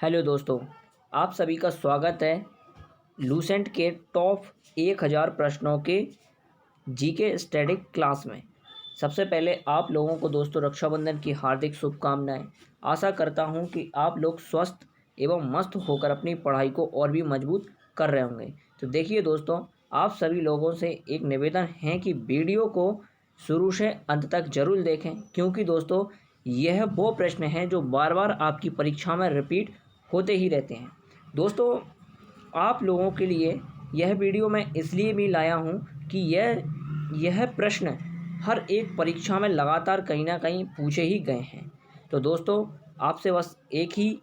Hello दोस्तों, आप सभी का स्वागत है लूसेंट के टॉप 1000 प्रश्नों के जीके स्टैटिक क्लास में। सबसे पहले आप लोगों को दोस्तों रक्षाबंधन की हार्दिक शुभकामनाएं। आशा करता हूं कि आप लोग स्वस्थ एवं मस्त होकर अपनी पढ़ाई को और भी मजबूत कर रहे होंगे। तो देखिए दोस्तों, आप सभी लोगों से एक निवेदन है कि वीडियो को शुरू से अंत तक जरूर देखें, क्योंकि दोस्तों यह वो प्रश्न हैं जो बार बार आपकी परीक्षा में रिपीट होते ही रहते हैं। दोस्तों, आप लोगों के लिए यह वीडियो मैं इसलिए भी लाया हूं कि यह प्रश्न हर एक परीक्षा में लगातार कहीं ना कहीं पूछे ही गए हैं। तो दोस्तों, आपसे बस एक ही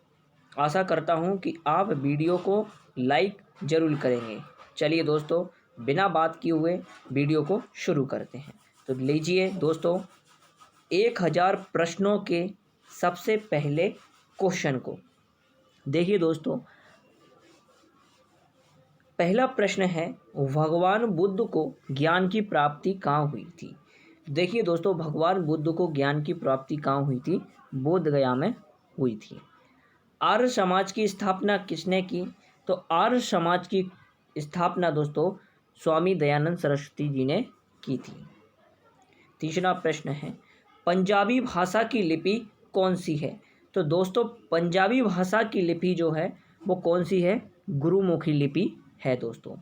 आशा करता हूं कि आप वीडियो को लाइक ज़रूर करेंगे। चलिए दोस्तों, बिना बात किए हुए वीडियो को शुरू करते हैं। तो लीजिए दोस्तों 1000 प्रश्नों के सबसे पहले क्वेश्चन को देखिए दोस्तों। पहला प्रश्न है, भगवान बुद्ध को ज्ञान की प्राप्ति कहाँ हुई थी। देखिए दोस्तों, भगवान बुद्ध को ज्ञान की प्राप्ति कहाँ हुई थी? बोध गया में हुई थी। आर्य समाज की स्थापना किसने की? तो आर्य समाज की स्थापना दोस्तों स्वामी दयानंद सरस्वती जी ने की थी। तीसरा प्रश्न है, पंजाबी भाषा की लिपि कौन सी है? तो दोस्तों पंजाबी भाषा की लिपि जो है वो कौन सी है? गुरुमुखी लिपि है दोस्तों।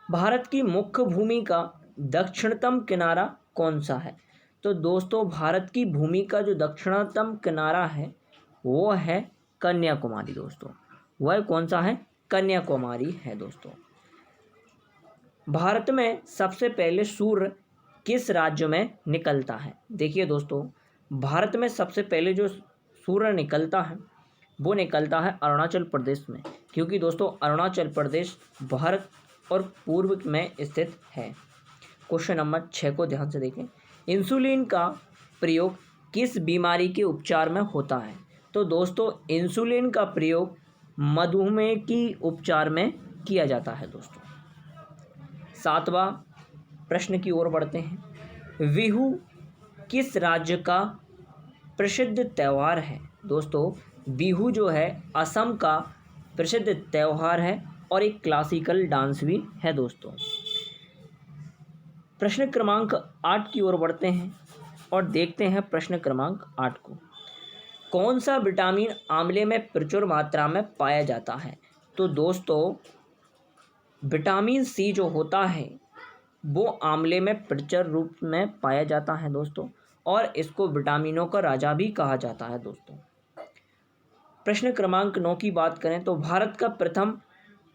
भारत की मुख्य भूमि का दक्षिणतम किनारा कौन सा है? तो दोस्तों भारत की भूमि का जो दक्षिणतम किनारा है वो है कन्याकुमारी दोस्तों। वह कौन सा है? कन्याकुमारी है दोस्तों। भारत में सबसे पहले सूर्य किस राज्य में निकलता है? देखिए दोस्तों, भारत में सबसे पहले जो सूर्य निकलता है वो निकलता है अरुणाचल प्रदेश में, क्योंकि दोस्तों अरुणाचल प्रदेश भारत और पूर्व में स्थित है। क्वेश्चन नंबर 6 को ध्यान से देखें। इंसुलिन का प्रयोग किस बीमारी के उपचार में होता है? तो दोस्तों इंसुलिन का प्रयोग मधुमेह की उपचार में किया जाता है दोस्तों। 7वां प्रश्न की ओर बढ़ते हैं। बिहू किस राज्य का प्रसिद्ध त्यौहार है? दोस्तों बिहू जो है असम का प्रसिद्ध त्यौहार है और एक क्लासिकल डांस भी है दोस्तों। प्रश्न क्रमांक 8 की ओर बढ़ते हैं और देखते हैं प्रश्न क्रमांक 8 को। कौन सा विटामिन आंवले में प्रचुर मात्रा में पाया जाता है? तो दोस्तों विटामिन सी जो होता है वो आंवले में प्रचुर रूप में पाया जाता है दोस्तों, और इसको विटामिनों का राजा भी कहा जाता है दोस्तों। प्रश्न क्रमांक 9 की बात करें तो भारत का प्रथम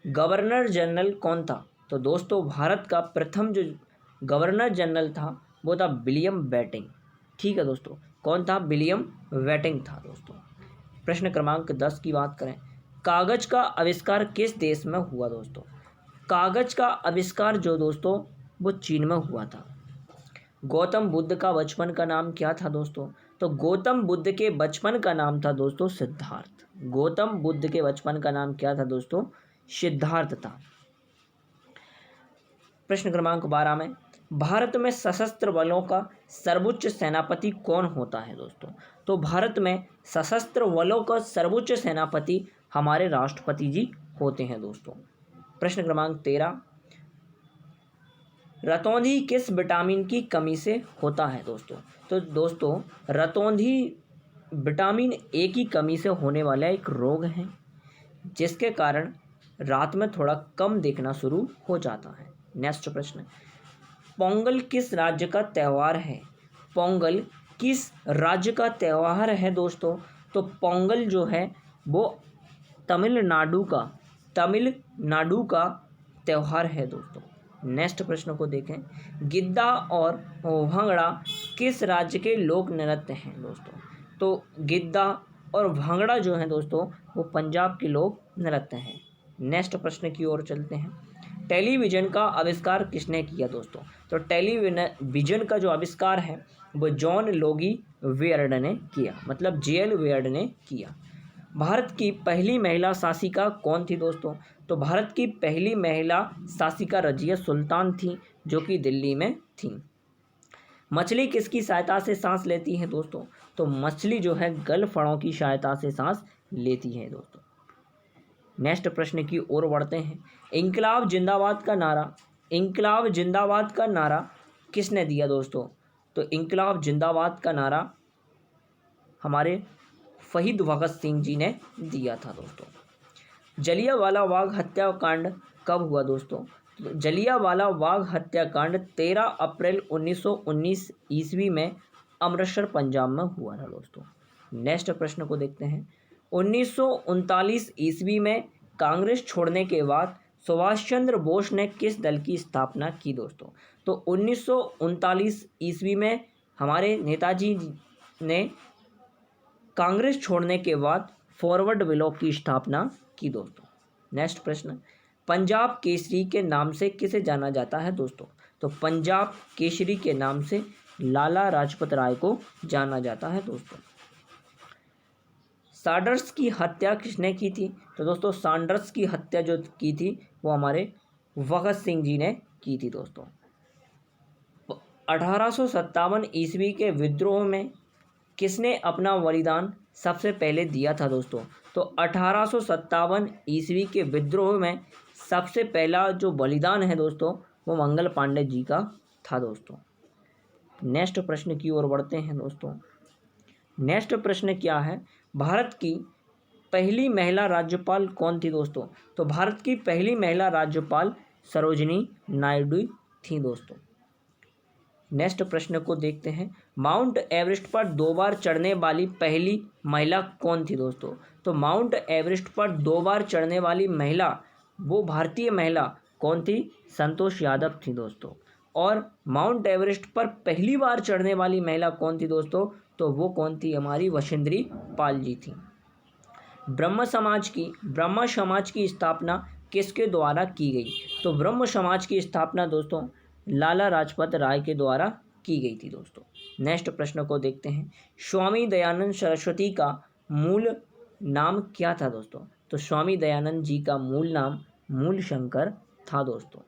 गवर्नर जनरल कौन था? तो दोस्तों भारत का प्रथम जो गवर्नर जनरल था वो था विलियम बेंटिंक। ठीक है दोस्तों, कौन था? विलियम बेंटिंक था दोस्तों। प्रश्न क्रमांक 10 की बात करें, कागज का आविष्कार किस देश में हुआ? दोस्तों कागज का आविष्कार जो दोस्तों वो चीन में हुआ था। गौतम बुद्ध का बचपन का नाम क्या था दोस्तों? तो गौतम बुद्ध के बचपन का नाम था दोस्तों सिद्धार्थ। गौतम बुद्ध के बचपन का नाम क्या था दोस्तों? सिद्धार्थ था। प्रश्न क्रमांक 12 में, भारत में सशस्त्र बलों का सर्वोच्च सेनापति कौन होता है दोस्तों? तो भारत में सशस्त्र बलों का सर्वोच्च सेनापति हमारे राष्ट्रपति जी होते हैं दोस्तों। प्रश्न क्रमांक 13, रतौंधी किस विटामिन की कमी से होता है दोस्तों? तो दोस्तों रतौंधी विटामिन ए की कमी से होने वाला एक रोग है, जिसके कारण रात में थोड़ा कम देखना शुरू हो जाता है। नेक्स्ट प्रश्न, पोंगल किस राज्य का त्यौहार है? पोंगल किस राज्य का त्यौहार है दोस्तों? तो पोंगल जो है वो तमिलनाडु का त्यौहार है दोस्तों। नेक्स्ट प्रश्न को देखें, गिद्दा और भांगड़ा किस राज्य के लोक नृत्य हैं दोस्तों? तो गिद्दा और भांगड़ा जो है दोस्तों वो पंजाब के लोक नृत्य हैं। नेक्स्ट प्रश्न की ओर चलते हैं, टेलीविज़न का आविष्कार किसने किया दोस्तों? तो टेलीविज़न का जो आविष्कार है वो जॉन लोगी वेयर्ड ने किया, मतलब जेएल वेयर्ड ने किया। भारत की पहली महिला शासिका कौन थी दोस्तों? तो भारत की पहली महिला शासिका रजिया सुल्तान थी, जो कि दिल्ली में थी। मछली किसकी सहायता से सांस लेती है दोस्तों? तो मछली जो है गलफड़ों की सहायता से सांस लेती है दोस्तों। नेक्स्ट प्रश्न की ओर बढ़ते हैं। इंकलाब जिंदाबाद का नारा, इंकलाब जिंदाबाद का नारा किसने दिया दोस्तों? तो इंकलाब जिंदाबाद का नारा हमारे शहीद भगत सिंह जी ने दिया था दोस्तों। जलियांवाला बाग हत्याकांड कब हुआ दोस्तों? तो जलियांवाला बाग हत्याकांड 13 अप्रैल 1919 ईस्वी में अमृतसर पंजाब में हुआ था दोस्तों। नेक्स्ट प्रश्न को देखते हैं। 1939 ईस्वी में कांग्रेस छोड़ने के बाद सुभाष चंद्र बोस ने किस दल की स्थापना की दोस्तों? तो 1939 ईस्वी में हमारे नेताजी ने कांग्रेस छोड़ने के बाद फॉरवर्ड ब्लॉक की स्थापना की दोस्तों। नेक्स्ट प्रश्न, पंजाब केसरी के नाम से किसे जाना जाता है दोस्तों? तो पंजाब केसरी के नाम से लाला लाजपत राय को जाना जाता है दोस्तों। सैंडर्स की हत्या किसने की थी? तो दोस्तों सैंडर्स की हत्या जो की थी वो हमारे भगत सिंह जी ने की थी दोस्तों। 1857 ईस्वी के विद्रोह में किसने अपना बलिदान सबसे पहले दिया था दोस्तों? तो 1857 ईस्वी के विद्रोह में सबसे पहला जो बलिदान है दोस्तों वो मंगल पांडे जी का था दोस्तों। नेक्स्ट प्रश्न की ओर बढ़ते हैं दोस्तों। नेक्स्ट प्रश्न क्या है? भारत की पहली महिला राज्यपाल कौन थी दोस्तों? तो भारत की पहली महिला राज्यपाल सरोजिनी नायडू थी दोस्तों। नेक्स्ट प्रश्न को देखते हैं। माउंट एवरेस्ट पर 2 बार चढ़ने वाली पहली महिला कौन थी दोस्तों? तो माउंट एवरेस्ट पर 2 बार चढ़ने वाली महिला, वो भारतीय महिला कौन थी? संतोष यादव थी दोस्तों। और माउंट एवरेस्ट पर पहली बार चढ़ने वाली महिला कौन थी दोस्तों? तो वो कौन थी? हमारी वशिंद्री पाल जी थी। ब्रह्म समाज की स्थापना किसके द्वारा की गई? तो ब्रह्म समाज की स्थापना दोस्तों लाला लाजपत राय के द्वारा की गई थी दोस्तों। नेक्स्ट प्रश्न को देखते हैं। स्वामी दयानंद सरस्वती का मूल नाम क्या था दोस्तों? तो स्वामी दयानंद जी का मूल नाम मूलशंकर था दोस्तों।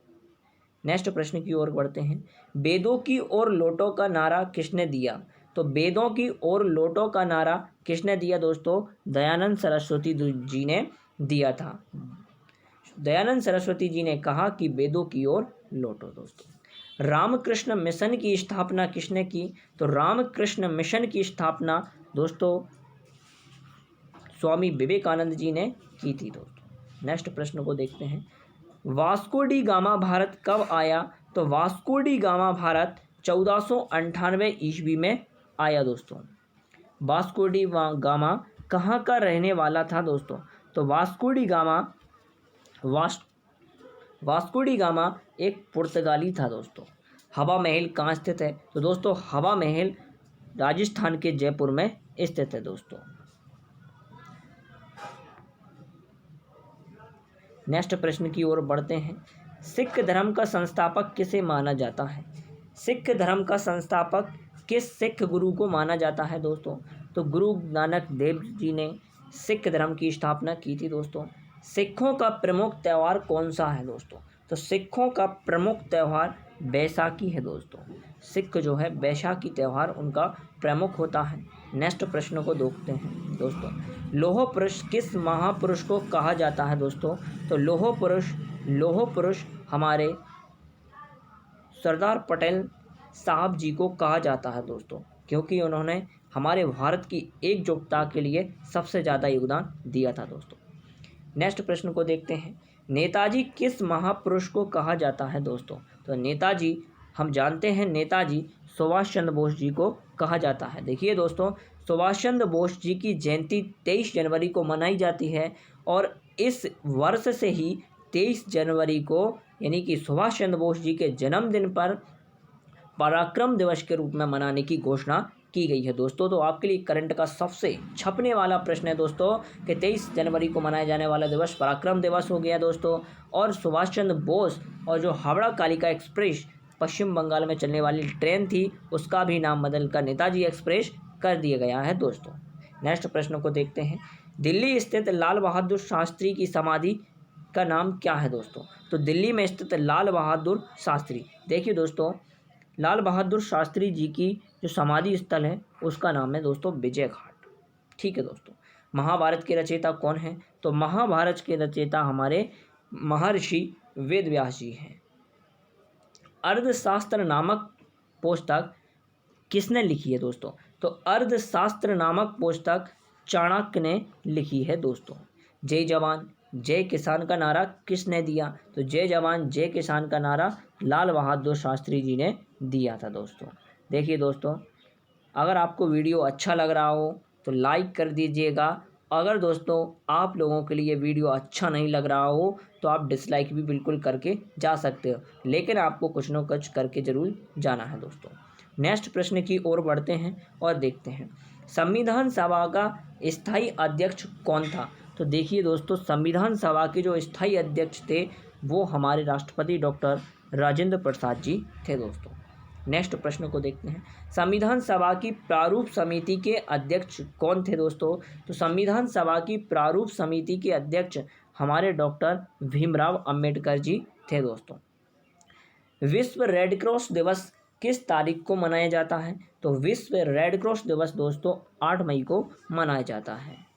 नेक्स्ट प्रश्न की ओर बढ़ते हैं। वेदों की ओर लौटो का नारा किसने दिया? तो वेदों की ओर लौटो का नारा किसने दिया दोस्तों? दयानंद सरस्वती जी ने दिया था। दयानंद सरस्वती जी ने कहा कि वेदों की ओर लौटो दोस्तों। रामकृष्ण मिशन की स्थापना किसने की? तो रामकृष्ण मिशन की स्थापना दोस्तों स्वामी विवेकानंद जी ने की थी दोस्तों। नेक्स्ट प्रश्न को देखते हैं। वास्को डी गामा भारत कब आया? तो वास्को डी गामा भारत 1498 ईस्वी में आया दोस्तों। वास्को डी गामा कहाँ का रहने वाला था दोस्तों? तो वास्को डी गामा एक पुर्तगाली था दोस्तों। हवा महल कहाँ स्थित है? तो दोस्तों हवा महल राजस्थान के जयपुर में स्थित है दोस्तों। नेक्स्ट प्रश्न की ओर बढ़ते हैं। सिख धर्म का संस्थापक किसे माना जाता है? सिख धर्म का संस्थापक किस सिख गुरु को माना जाता है दोस्तों? तो गुरु नानक देव जी ने सिख धर्म की स्थापना की थी दोस्तों। सिखों का प्रमुख त्यौहार कौन सा है दोस्तों? तो सिखों का प्रमुख त्यौहार बैसाखी है दोस्तों। सिख जो है बैसाखी त्यौहार उनका प्रमुख होता है। नेक्स्ट प्रश्न को देखते हैं दोस्तों। लौह पुरुष किस महापुरुष को कहा जाता है दोस्तों? तो लौह पुरुष हमारे सरदार पटेल साहब जी को कहा जाता है दोस्तों, क्योंकि उन्होंने हमारे भारत की एकजुटता के लिए सबसे ज़्यादा योगदान दिया था दोस्तों। नेक्स्ट प्रश्न को देखते हैं। नेताजी किस महापुरुष को कहा जाता है दोस्तों? तो नेताजी हम जानते हैं नेताजी सुभाष चंद्र बोस जी को कहा जाता है। देखिए दोस्तों सुभाष चंद्र बोस जी की जयंती 23 जनवरी को मनाई जाती है और इस वर्ष से ही 23 जनवरी को यानी कि सुभाष चंद्र बोस जी के जन्मदिन पर पराक्रम दिवस के रूप में मनाने की घोषणा की गई है दोस्तों। तो आपके लिए करंट का सबसे छपने वाला प्रश्न है दोस्तों कि 23 जनवरी को मनाया जाने वाला दिवस पराक्रम दिवस हो गया दोस्तों। और सुभाष चंद्र बोस और जो हावड़ा कालिका एक्सप्रेस पश्चिम बंगाल में चलने वाली ट्रेन थी उसका भी नाम बदलकर नेताजी एक्सप्रेस कर दिया गया है दोस्तों। नेक्स्ट प्रश्न को देखते हैं। दिल्ली स्थित लाल बहादुर शास्त्री की समाधि का नाम क्या है दोस्तों? तो दिल्ली में स्थित लाल बहादुर शास्त्री, देखिए दोस्तों लाल बहादुर शास्त्री जी की जो समाधि स्थल है उसका नाम है दोस्तों विजय घाट। ठीक है दोस्तों। महाभारत के रचयिता कौन हैं? तो महाभारत के रचयिता हमारे महर्षि वेद व्यास जी हैं। अर्थशास्त्र नामक पुस्तक किसने लिखी है दोस्तों? तो अर्थशास्त्र नामक पुस्तक चाणक्य ने लिखी है दोस्तों। जय जवान जय किसान का नारा किसने दिया? तो जय जवान जय किसान का नारा लाल बहादुर शास्त्री जी ने दिया था दोस्तों। देखिए दोस्तों, अगर आपको वीडियो अच्छा लग रहा हो तो लाइक कर दीजिएगा। अगर दोस्तों आप लोगों के लिए वीडियो अच्छा नहीं लग रहा हो तो आप डिसलाइक भी बिल्कुल करके जा सकते हो, लेकिन आपको कुछ न कुछ करके ज़रूर जाना है दोस्तों। नेक्स्ट प्रश्न की ओर बढ़ते हैं और देखते हैं, संविधान सभा का स्थायी अध्यक्ष कौन था? तो देखिए दोस्तों, संविधान सभा के जो स्थायी अध्यक्ष थे वो हमारे राष्ट्रपति डॉक्टर राजेंद्र प्रसाद जी थे दोस्तों। नेक्स्ट प्रश्न को देखते हैं, संविधान सभा की प्रारूप समिति के अध्यक्ष कौन थे दोस्तों? तो संविधान सभा की प्रारूप समिति के अध्यक्ष हमारे डॉक्टर भीमराव अंबेडकर जी थे दोस्तों। विश्व रेड क्रॉस दिवस किस तारीख को मनाया जाता है? तो विश्व रेड क्रॉस दिवस दोस्तों 8 मई को मनाया जाता है।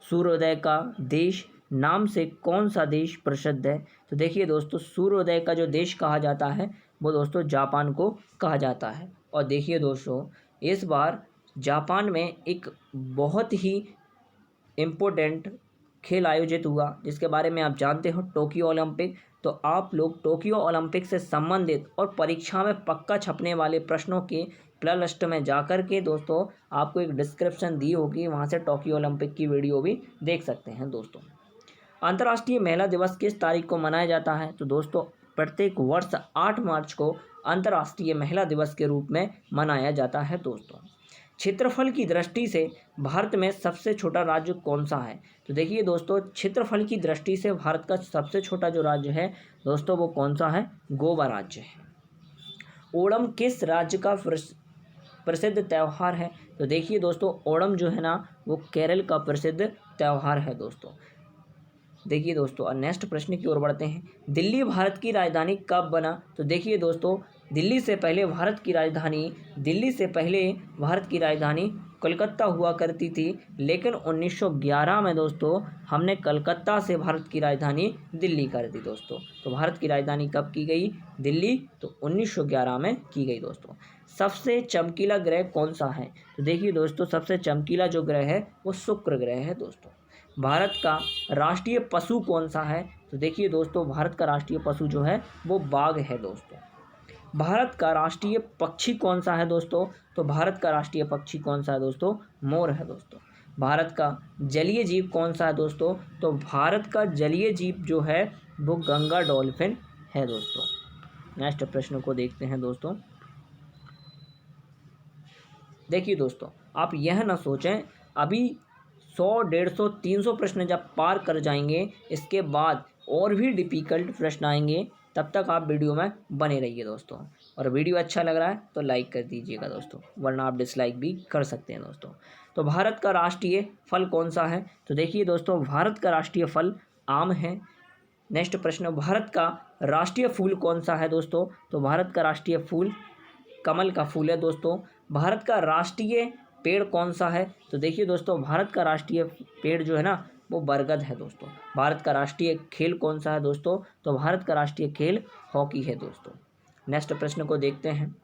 सूर्योदय का देश नाम से कौन सा देश प्रसिद्ध है? तो देखिए दोस्तों, सूर्योदय का जो देश कहा जाता है वो दोस्तों जापान को कहा जाता है। और देखिए दोस्तों, इस बार जापान में एक बहुत ही इम्पोर्टेंट खेल आयोजित हुआ जिसके बारे में आप जानते हो, टोक्यो ओलंपिक। तो आप लोग टोक्यो ओलंपिक से संबंधित और परीक्षा में पक्का छपने वाले प्रश्नों के प्लेलिस्ट में जाकर के दोस्तों आपको एक डिस्क्रिप्शन दी होगी, वहाँ से टोक्यो ओलंपिक की वीडियो भी देख सकते हैं दोस्तों। अंतर्राष्ट्रीय महिला दिवस किस तारीख को मनाया जाता है? तो दोस्तों प्रत्येक वर्ष 8 मार्च को अंतर्राष्ट्रीय महिला दिवस के रूप में मनाया जाता है दोस्तों। क्षेत्रफल की दृष्टि से भारत में सबसे छोटा राज्य कौन सा है? तो देखिए दोस्तों, क्षेत्रफल की दृष्टि से भारत का सबसे छोटा जो राज्य है दोस्तों वो कौन सा है? गोवा राज्य है। ओणम किस राज्य का प्रसिद्ध त्यौहार है? तो देखिए दोस्तों, ओणम जो है ना वो केरल का प्रसिद्ध त्यौहार है दोस्तों। देखिए दोस्तों, नेक्स्ट प्रश्न की ओर बढ़ते हैं, दिल्ली भारत की राजधानी कब बना? तो देखिए दोस्तों, दिल्ली से पहले भारत की राजधानी कलकत्ता हुआ करती थी, लेकिन 1911 में दोस्तों हमने कलकत्ता से भारत की राजधानी दिल्ली कर दी दोस्तों। तो भारत की राजधानी कब की गई? दिल्ली, तो 1911 में की गई दोस्तों। सबसे चमकीला ग्रह कौन सा है? तो देखिए दोस्तों, सबसे चमकीला जो ग्रह है वो शुक्र ग्रह है दोस्तों। भारत का राष्ट्रीय पशु कौन सा है? तो देखिए दोस्तों, भारत का राष्ट्रीय पशु जो है वो बाघ है दोस्तों। भारत का राष्ट्रीय पक्षी कौन सा है दोस्तों? तो भारत का राष्ट्रीय पक्षी कौन सा है दोस्तों? मोर है दोस्तों। भारत का जलीय जीव कौन सा है दोस्तों? तो भारत का जलीय जीव जो है वो गंगा डॉल्फिन है दोस्तों। नेक्स्ट प्रश्न को देखते हैं दोस्तों। देखिए दोस्तों, आप यह ना सोचें अभी 100, 150, 300 प्रश्न जब पार कर जाएंगे इसके बाद और भी डिफ़िकल्ट प्रश्न आएंगे, तब तक आप वीडियो में बने रहिए दोस्तों। और वीडियो अच्छा लग रहा है तो लाइक कर दीजिएगा दोस्तों, वरना आप डिसलाइक भी कर सकते हैं दोस्तों। तो भारत का राष्ट्रीय फल कौन सा है? तो देखिए दोस्तों, भारत का राष्ट्रीय फल आम है। नेक्स्ट प्रश्न, भारत का राष्ट्रीय फूल कौन सा है दोस्तों? तो भारत का राष्ट्रीय फूल कमल का फूल है दोस्तों। भारत का राष्ट्रीय पेड़ कौन सा है? तो देखिए दोस्तों, भारत का राष्ट्रीय पेड़ जो है ना वो बरगद है दोस्तों। भारत का राष्ट्रीय खेल कौन सा है दोस्तों? तो भारत का राष्ट्रीय खेल हॉकी है दोस्तों। नेक्स्ट प्रश्न को देखते हैं,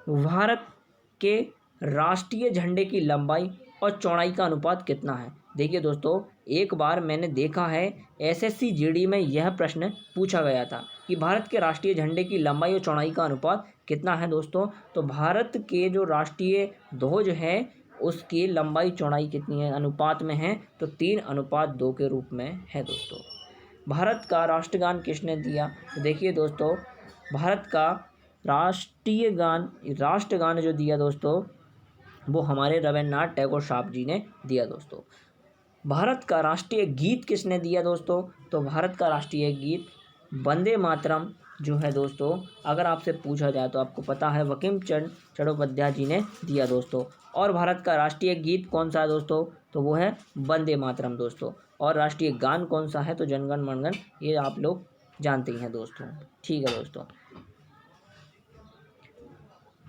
भारत के राष्ट्रीय झंडे की लंबाई और चौड़ाई का अनुपात कितना है? देखिए दोस्तों, एक बार मैंने देखा है एसएससी जीडी में यह प्रश्न पूछा गया था कि भारत के राष्ट्रीय झंडे की लंबाई और चौड़ाई का अनुपात कितना है दोस्तों। तो भारत के जो राष्ट्रीय ध्वज है उसकी लंबाई चौड़ाई कितनी है अनुपात में है? तो 3:2 के रूप में है दोस्तों। भारत का राष्ट्रगान किसने दिया? तो देखिए दोस्तों, भारत का राष्ट्रगान जो दिया दोस्तों वो हमारे रविन्द्रनाथ टैगोर साहब जी ने दिया दोस्तों। भारत का राष्ट्रीय गीत किसने दिया दोस्तों? तो भारत का राष्ट्रीय गीत वंदे मातरम जो है दोस्तों, अगर आपसे पूछा जाए तो आपको पता है बंकिम चंद्र चट्टोपाध्याय जी ने दिया दोस्तों। और भारत का राष्ट्रीय गीत कौन सा है दोस्तों? तो वो है वंदे मातरम दोस्तों। और राष्ट्रीय गान कौन सा है? तो जनगण मनगण, ये आप लोग जानते ही हैं दोस्तों। ठीक है दोस्तों,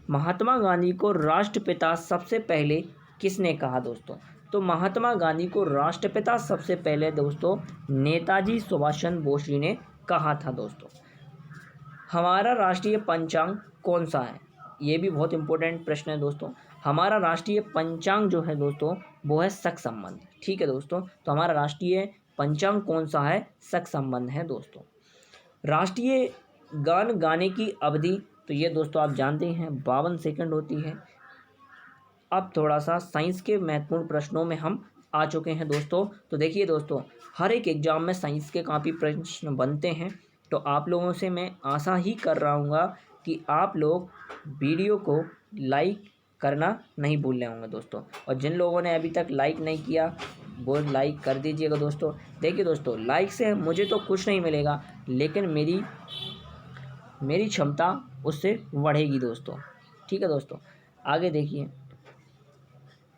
महात्मा गांधी को राष्ट्रपिता सबसे पहले किसने कहा दोस्तों? तो महात्मा गांधी को राष्ट्रपिता सबसे पहले दोस्तों नेताजी सुभाष चंद्र बोस जी ने कहा था दोस्तों। हमारा राष्ट्रीय पंचांग कौन सा है, ये भी बहुत इंपॉर्टेंट प्रश्न है दोस्तों। हमारा राष्ट्रीय पंचांग जो है दोस्तों वो है शक संबंध। ठीक है दोस्तों, तो हमारा राष्ट्रीय पंचांग कौन सा है, शक संबंध है दोस्तों। राष्ट्रीय गान गाने की अवधि तो ये दोस्तों आप जानते हैं 52 सेकंड होती है। अब थोड़ा सा साइंस के महत्वपूर्ण प्रश्नों में हम आ चुके हैं दोस्तों। तो देखिए दोस्तों, हर एक एग्जाम में साइंस के काफ़ी प्रश्न बनते हैं, तो आप लोगों से मैं आशा ही कर रहा हूँ कि आप लोग वीडियो को लाइक करना नहीं भूल रहे होंगे दोस्तों। और जिन लोगों ने अभी तक लाइक नहीं किया वो लाइक कर दीजिएगा दोस्तों। देखिए दोस्तों, लाइक से मुझे तो कुछ नहीं मिलेगा, लेकिन मेरी क्षमता उससे बढ़ेगी दोस्तों। ठीक है दोस्तों, आगे देखिए,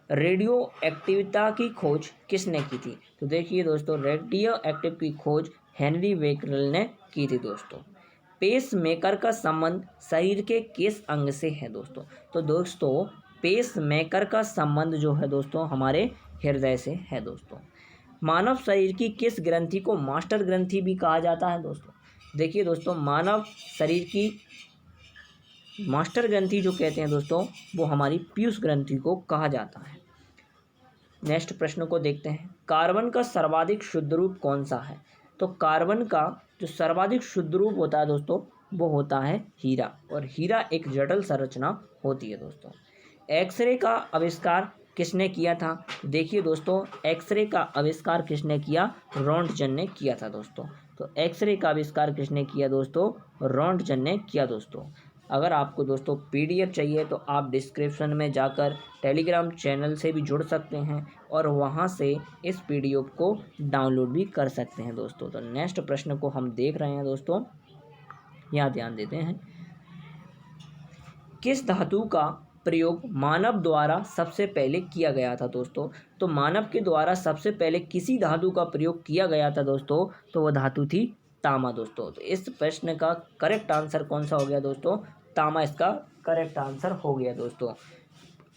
रेडियो एक्टिविटी की खोज किसने की थी। तो देखिए दोस्तों, रेडियो एक्टिव की खोज हेनरी बेकरल ने की थी दोस्तों। पेस मेकर का संबंध शरीर के किस अंग से है दोस्तों। तो दोस्तों, पेस मेकर का संबंध जो है दोस्तों हमारे हृदय से है दोस्तों। मानव शरीर की किस ग्रंथि को मास्टर ग्रंथि भी कहा जाता है दोस्तों। देखिए दोस्तों, मानव शरीर की मास्टर ग्रंथि जो कहते हैं दोस्तों वो हमारी पीयूष ग्रंथि को कहा जाता है। नेक्स्ट प्रश्न को देखते हैं, कार्बन का सर्वाधिक शुद्ध रूप कौन सा है। तो कार्बन का जो सर्वाधिक शुद्ध रूप होता है दोस्तों वो होता है हीरा, और हीरा एक जटिल संरचना होती है दोस्तों। एक्सरे का आविष्कार किसने किया था। देखिए दोस्तों, एक्सरे का आविष्कार किसने किया, रॉन्टजन ने किया था दोस्तों। तो एक्सरे का आविष्कार किसने किया दोस्तों, रॉन्टजन ने किया दोस्तों। अगर आपको दोस्तों पीडीएफ चाहिए तो आप डिस्क्रिप्शन में जाकर टेलीग्राम चैनल से भी जुड़ सकते हैं और वहां से इस पीडीएफ को डाउनलोड भी कर सकते हैं दोस्तों। तो नेक्स्ट प्रश्न को हम देख रहे हैं दोस्तों, यहाँ ध्यान देते हैं, किस धातु का प्रयोग मानव द्वारा सबसे पहले किया गया था दोस्तों। तो मानव के द्वारा सबसे पहले किसी धातु का प्रयोग किया गया था दोस्तों, तो वह धातु थी तांबा दोस्तों। तो इस प्रश्न का करेक्ट आंसर कौन सा हो गया दोस्तों, तांबा इसका करेक्ट आंसर हो गया दोस्तों।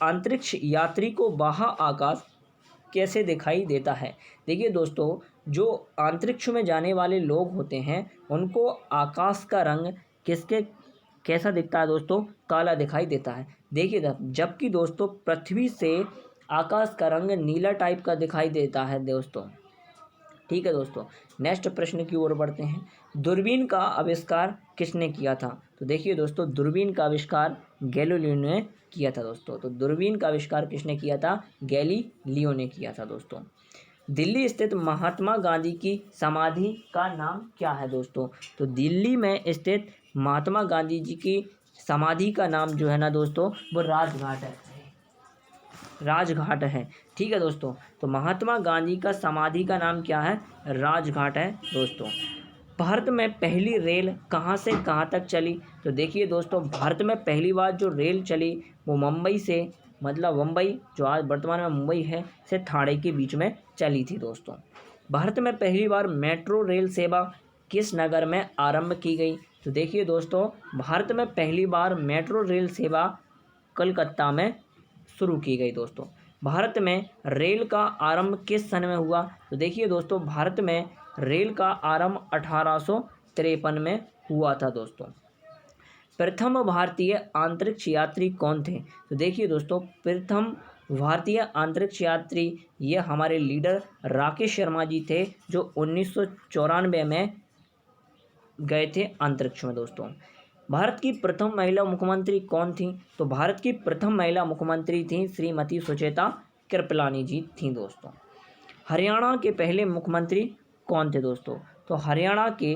अंतरिक्ष यात्री को बाह्य आकाश कैसे दिखाई देता है। देखिए दोस्तों, जो अंतरिक्ष में जाने वाले लोग होते हैं उनको आकाश का रंग कैसा दिखता है दोस्तों, काला दिखाई देता है। देखिए, जबकि दोस्तों पृथ्वी से आकाश का रंग नीला टाइप का दिखाई देता है दोस्तों। ठीक है दोस्तों, नेक्स्ट प्रश्न की ओर बढ़ते हैं, दूरबीन का आविष्कार किसने किया था। तो देखिए दोस्तों, दूरबीन का आविष्कार गैलीलियो ने किया था दोस्तों। तो दूरबीन का आविष्कार किसने किया था, गैलीलियो ने किया था दोस्तों। दिल्ली स्थित महात्मा गांधी की समाधि का नाम क्या है दोस्तों। तो दिल्ली में स्थित महात्मा गांधी जी की समाधि का नाम जो है ना दोस्तों वो राजघाट है। ठीक है दोस्तों, तो महात्मा गांधी का समाधि का नाम क्या है, राजघाट है दोस्तों। भारत में पहली रेल कहाँ से कहाँ तक चली। तो देखिए दोस्तों, भारत में पहली बार जो रेल चली वो मुंबई से, मतलब मुंबई जो आज वर्तमान में मुंबई है से ठाणे के बीच में चली थी दोस्तों। भारत में पहली बार मेट्रो रेल सेवा किस नगर में आरंभ की गई। तो देखिए दोस्तों, भारत में पहली बार मेट्रो रेल सेवा कलकत्ता में शुरू की गई दोस्तों। भारत में रेल का आरंभ किस सन में हुआ। तो देखिए दोस्तों, भारत में रेल का आरंभ 1853 में हुआ था दोस्तों। प्रथम भारतीय अंतरिक्ष यात्री कौन थे। तो देखिए दोस्तों, प्रथम भारतीय अंतरिक्ष यात्री ये हमारे लीडर राकेश शर्मा जी थे, जो 1994 में गए थे अंतरिक्ष में दोस्तों। भारत की प्रथम महिला मुख्यमंत्री कौन थी। तो भारत की प्रथम महिला मुख्यमंत्री थी श्रीमती सुचेता कृपलानी जी थी दोस्तों। हरियाणा के पहले मुख्यमंत्री कौन थे दोस्तों। तो हरियाणा के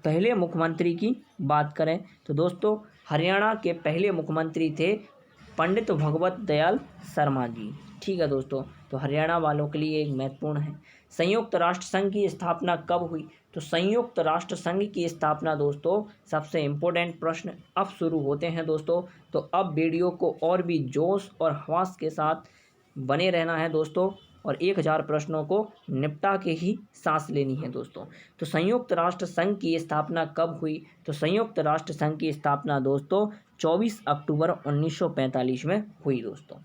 पहले मुख्यमंत्री की बात करें तो दोस्तों हरियाणा के पहले मुख्यमंत्री थे पंडित भगवत दयाल शर्मा जी। ठीक है दोस्तों, तो हरियाणा वालों के लिए एक महत्वपूर्ण है। संयुक्त राष्ट्र संघ की स्थापना कब हुई। तो संयुक्त राष्ट्र संघ की स्थापना दोस्तों, सबसे इम्पोर्टेंट प्रश्न अब शुरू होते हैं दोस्तों। तो अब वीडियो को और भी जोश और हवास के साथ बने रहना है दोस्तों, और 1000 प्रश्नों को निपटा के ही सांस लेनी है दोस्तों। तो संयुक्त राष्ट्र संघ की स्थापना कब हुई। तो संयुक्त राष्ट्र संघ की स्थापना दोस्तों 24 अक्टूबर 1945 में हुई दोस्तों।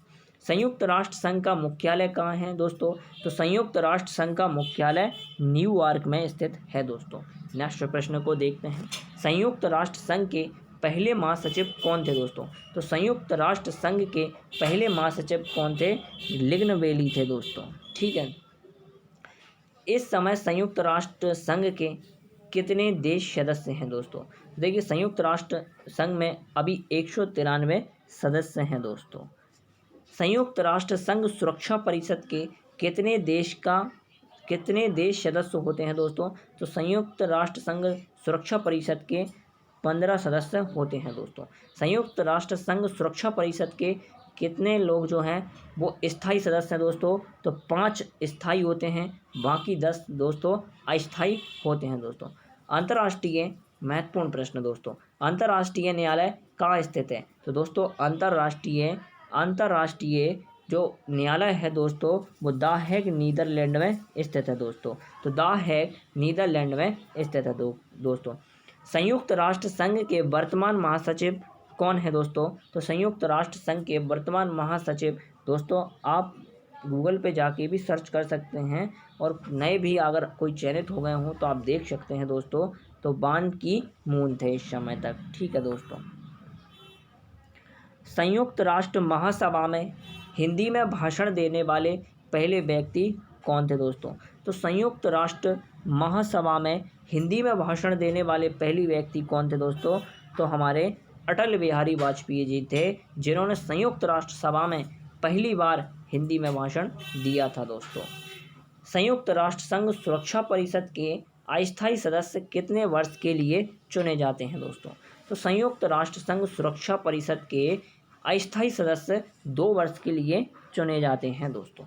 संयुक्त राष्ट्र संघ का मुख्यालय कहाँ है दोस्तों? तो संयुक्त राष्ट्र संघ का मुख्यालय न्यूयॉर्क में स्थित है दोस्तों। नेक्स्ट प्रश्न को देखते हैं। संयुक्त राष्ट्र संघ के पहले महासचिव कौन थे दोस्तों? तो संयुक्त राष्ट्र संघ के पहले महासचिव कौन थे? लिग्नवेली थे दोस्तों। ठीक है। इस समय संयुक्त राष्ट्र संघ के कितने देश सदस्य हैं दोस्तों? देखिए, संयुक्त राष्ट्र संघ में अभी 193 सदस्य हैं दोस्तों। संयुक्त राष्ट्र संघ सुरक्षा परिषद के कितने देश सदस्य होते हैं दोस्तों? तो संयुक्त राष्ट्र संघ सुरक्षा परिषद के 15 सदस्य होते हैं दोस्तों। संयुक्त राष्ट्र संघ सुरक्षा परिषद के कितने लोग जो हैं वो स्थायी सदस्य हैं दोस्तों? तो 5 स्थायी होते हैं, बाकी 10 दोस्तों अस्थायी होते हैं दोस्तों। अंतर्राष्ट्रीय महत्वपूर्ण प्रश्न दोस्तों, अंतर्राष्ट्रीय न्यायालय कहाँ स्थित है? तो दोस्तों अंतर्राष्ट्रीय जो न्यायालय है दोस्तों वो द हेग नीदरलैंड में स्थित है दोस्तों। तो द हेग नीदरलैंड में स्थित है दोस्तों। संयुक्त राष्ट्र संघ के वर्तमान महासचिव कौन है दोस्तों? तो संयुक्त राष्ट्र संघ के वर्तमान महासचिव दोस्तों आप गूगल पे जाके भी सर्च कर सकते हैं, और नए भी अगर कोई चयनित हो गए हों तो आप देख सकते हैं दोस्तों। तो बान की मून थे इस समय तक। ठीक है दोस्तों। संयुक्त राष्ट्र महासभा में हिंदी में भाषण देने वाले पहले व्यक्ति कौन थे दोस्तों? तो संयुक्त राष्ट्र महासभा में हिंदी में भाषण देने वाले पहले व्यक्ति कौन थे दोस्तों? तो हमारे अटल बिहारी वाजपेयी जी थे, जिन्होंने संयुक्त राष्ट्र सभा में पहली बार हिंदी में भाषण दिया था दोस्तों। संयुक्त राष्ट्र संघ सुरक्षा परिषद के अस्थायी सदस्य कितने वर्ष के लिए चुने जाते हैं दोस्तों? तो संयुक्त राष्ट्र संघ सुरक्षा परिषद के अस्थायी सदस्य 2 वर्ष के लिए चुने जाते हैं दोस्तों।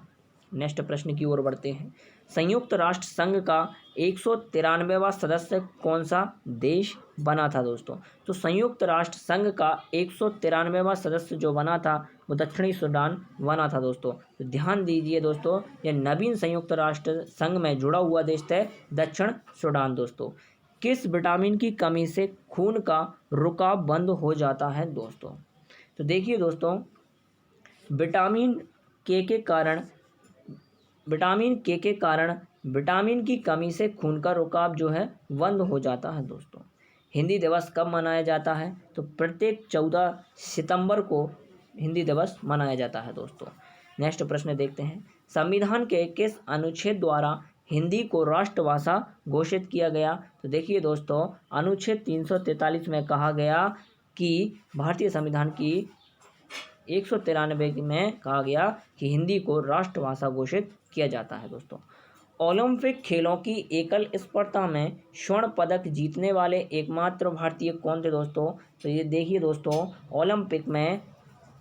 नेक्स्ट प्रश्न की ओर बढ़ते हैं। संयुक्त राष्ट्र संघ का 193वां सदस्य कौन सा देश बना था दोस्तों? तो संयुक्त राष्ट्र संघ का 193वां सदस्य जो बना था वो दक्षिणी सूडान बना था दोस्तों। तो ध्यान दीजिए दोस्तों, यह नवीन संयुक्त राष्ट्र संघ में जुड़ा हुआ देश है दक्षिण सूडान दोस्तों। किस विटामिन की कमी से खून का रुकाव बंद हो जाता है दोस्तों? तो देखिए दोस्तों, विटामिन के कारण विटामिन की कमी से खून का रुकाव जो है बंद हो जाता है दोस्तों। हिंदी दिवस कब मनाया जाता है? तो प्रत्येक 14 सितंबर को हिंदी दिवस मनाया जाता है दोस्तों। नेक्स्ट प्रश्न देखते हैं। संविधान के किस अनुच्छेद द्वारा हिंदी को राष्ट्रभाषा घोषित किया गया? तो देखिए दोस्तों, अनुच्छेद 343 में कहा गया कि भारतीय संविधान की 193 में कहा गया कि हिंदी को राष्ट्रभाषा घोषित किया जाता है दोस्तों। ओलंपिक खेलों की एकल स्पर्धा में स्वर्ण पदक जीतने वाले एकमात्र भारतीय कौन थे दोस्तों? तो ये देखिए दोस्तों, ओलंपिक में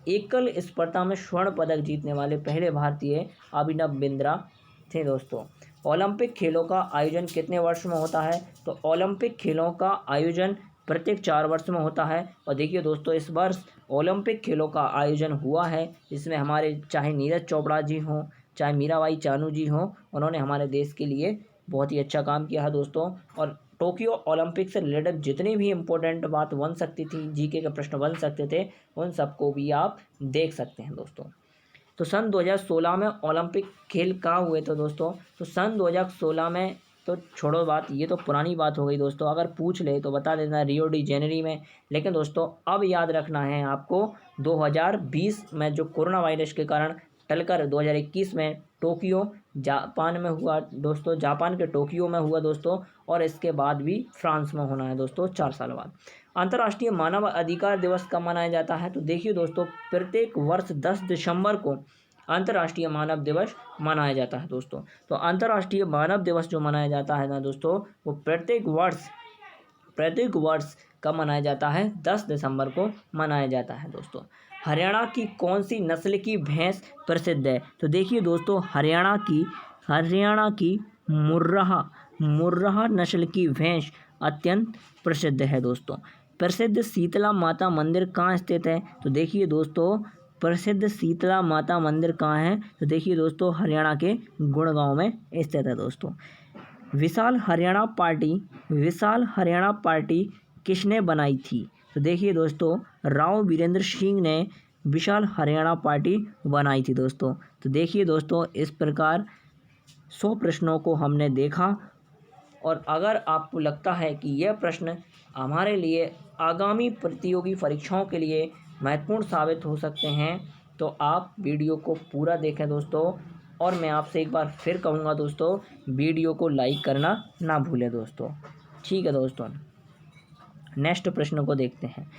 एकल स्पर्धा में स्वर्ण पदक जीतने वाले पहले भारतीय अभिनव बिंद्रा थे दोस्तों। ओलंपिक खेलों का आयोजन कितने वर्ष में होता है? तो ओलंपिक खेलों का आयोजन प्रत्येक 4 वर्ष में होता है। और देखिए दोस्तों, इस वर्ष ओलंपिक खेलों का आयोजन हुआ है, जिसमें हमारे चाहे नीरज चोपड़ा जी हों, चाहे मीराबाई चानू जी हों, उन्होंने हमारे देश के लिए बहुत ही अच्छा काम किया है दोस्तों। और टोक्यो ओलंपिक से रिलेटेड जितनी भी इम्पोर्टेंट बात बन सकती थी, जीके के प्रश्न बन सकते थे, उन सबको भी आप देख सकते हैं दोस्तों। तो सन 2016 में ओलंपिक खेल कहाँ हुए थे दोस्तों? तो सन 2016 में, तो छोड़ो बात, ये तो पुरानी बात हो गई दोस्तों। अगर पूछ ले तो बता देना रियो डी जेनेरी में। लेकिन दोस्तों अब याद रखना है आपको, 2020 में जो कोरोना वायरस के कारण टलकर 2021 में टोक्यो जापान में हुआ दोस्तों, जापान के टोक्यो में हुआ दोस्तों, और इसके बाद भी फ्रांस में होना है दोस्तों 4 साल बाद। अंतर्राष्ट्रीय मानव अधिकार दिवस कब मनाया जाता है? तो देखिए दोस्तों, प्रत्येक वर्ष 10 दिसंबर को अंतर्राष्ट्रीय मानव दिवस मनाया जाता है दोस्तों। तो अंतर्राष्ट्रीय मानव दिवस जो मनाया जाता है ना दोस्तों, वो प्रत्येक वर्ष कब मनाया जाता है? 10 दिसंबर को मनाया जाता है दोस्तों। हरियाणा की कौन सी नस्ल की भैंस प्रसिद्ध है? तो देखिए दोस्तों, हरियाणा की मुर्राह नस्ल की भैंस अत्यंत प्रसिद्ध है दोस्तों। प्रसिद्ध शीतला माता मंदिर कहाँ स्थित है? तो देखिए दोस्तों, प्रसिद्ध शीतला माता मंदिर कहाँ है? तो देखिए दोस्तों, हरियाणा के गुड़गांव में स्थित है दोस्तों। विशाल हरियाणा पार्टी किसने बनाई थी? तो देखिए दोस्तों, राव वीरेंद्र सिंह ने विशाल हरियाणा पार्टी बनाई थी दोस्तों। तो देखिए दोस्तों, इस प्रकार 100 प्रश्नों को हमने देखा, और अगर आपको लगता है कि यह प्रश्न हमारे लिए आगामी प्रतियोगी परीक्षाओं के लिए महत्वपूर्ण साबित हो सकते हैं, तो आप वीडियो को पूरा देखें दोस्तों। और मैं आपसे एक बार फिर कहूँगा दोस्तों, वीडियो को लाइक करना ना भूलें दोस्तों। ठीक है दोस्तों, नेक्स्ट प्रश्न को देखते हैं।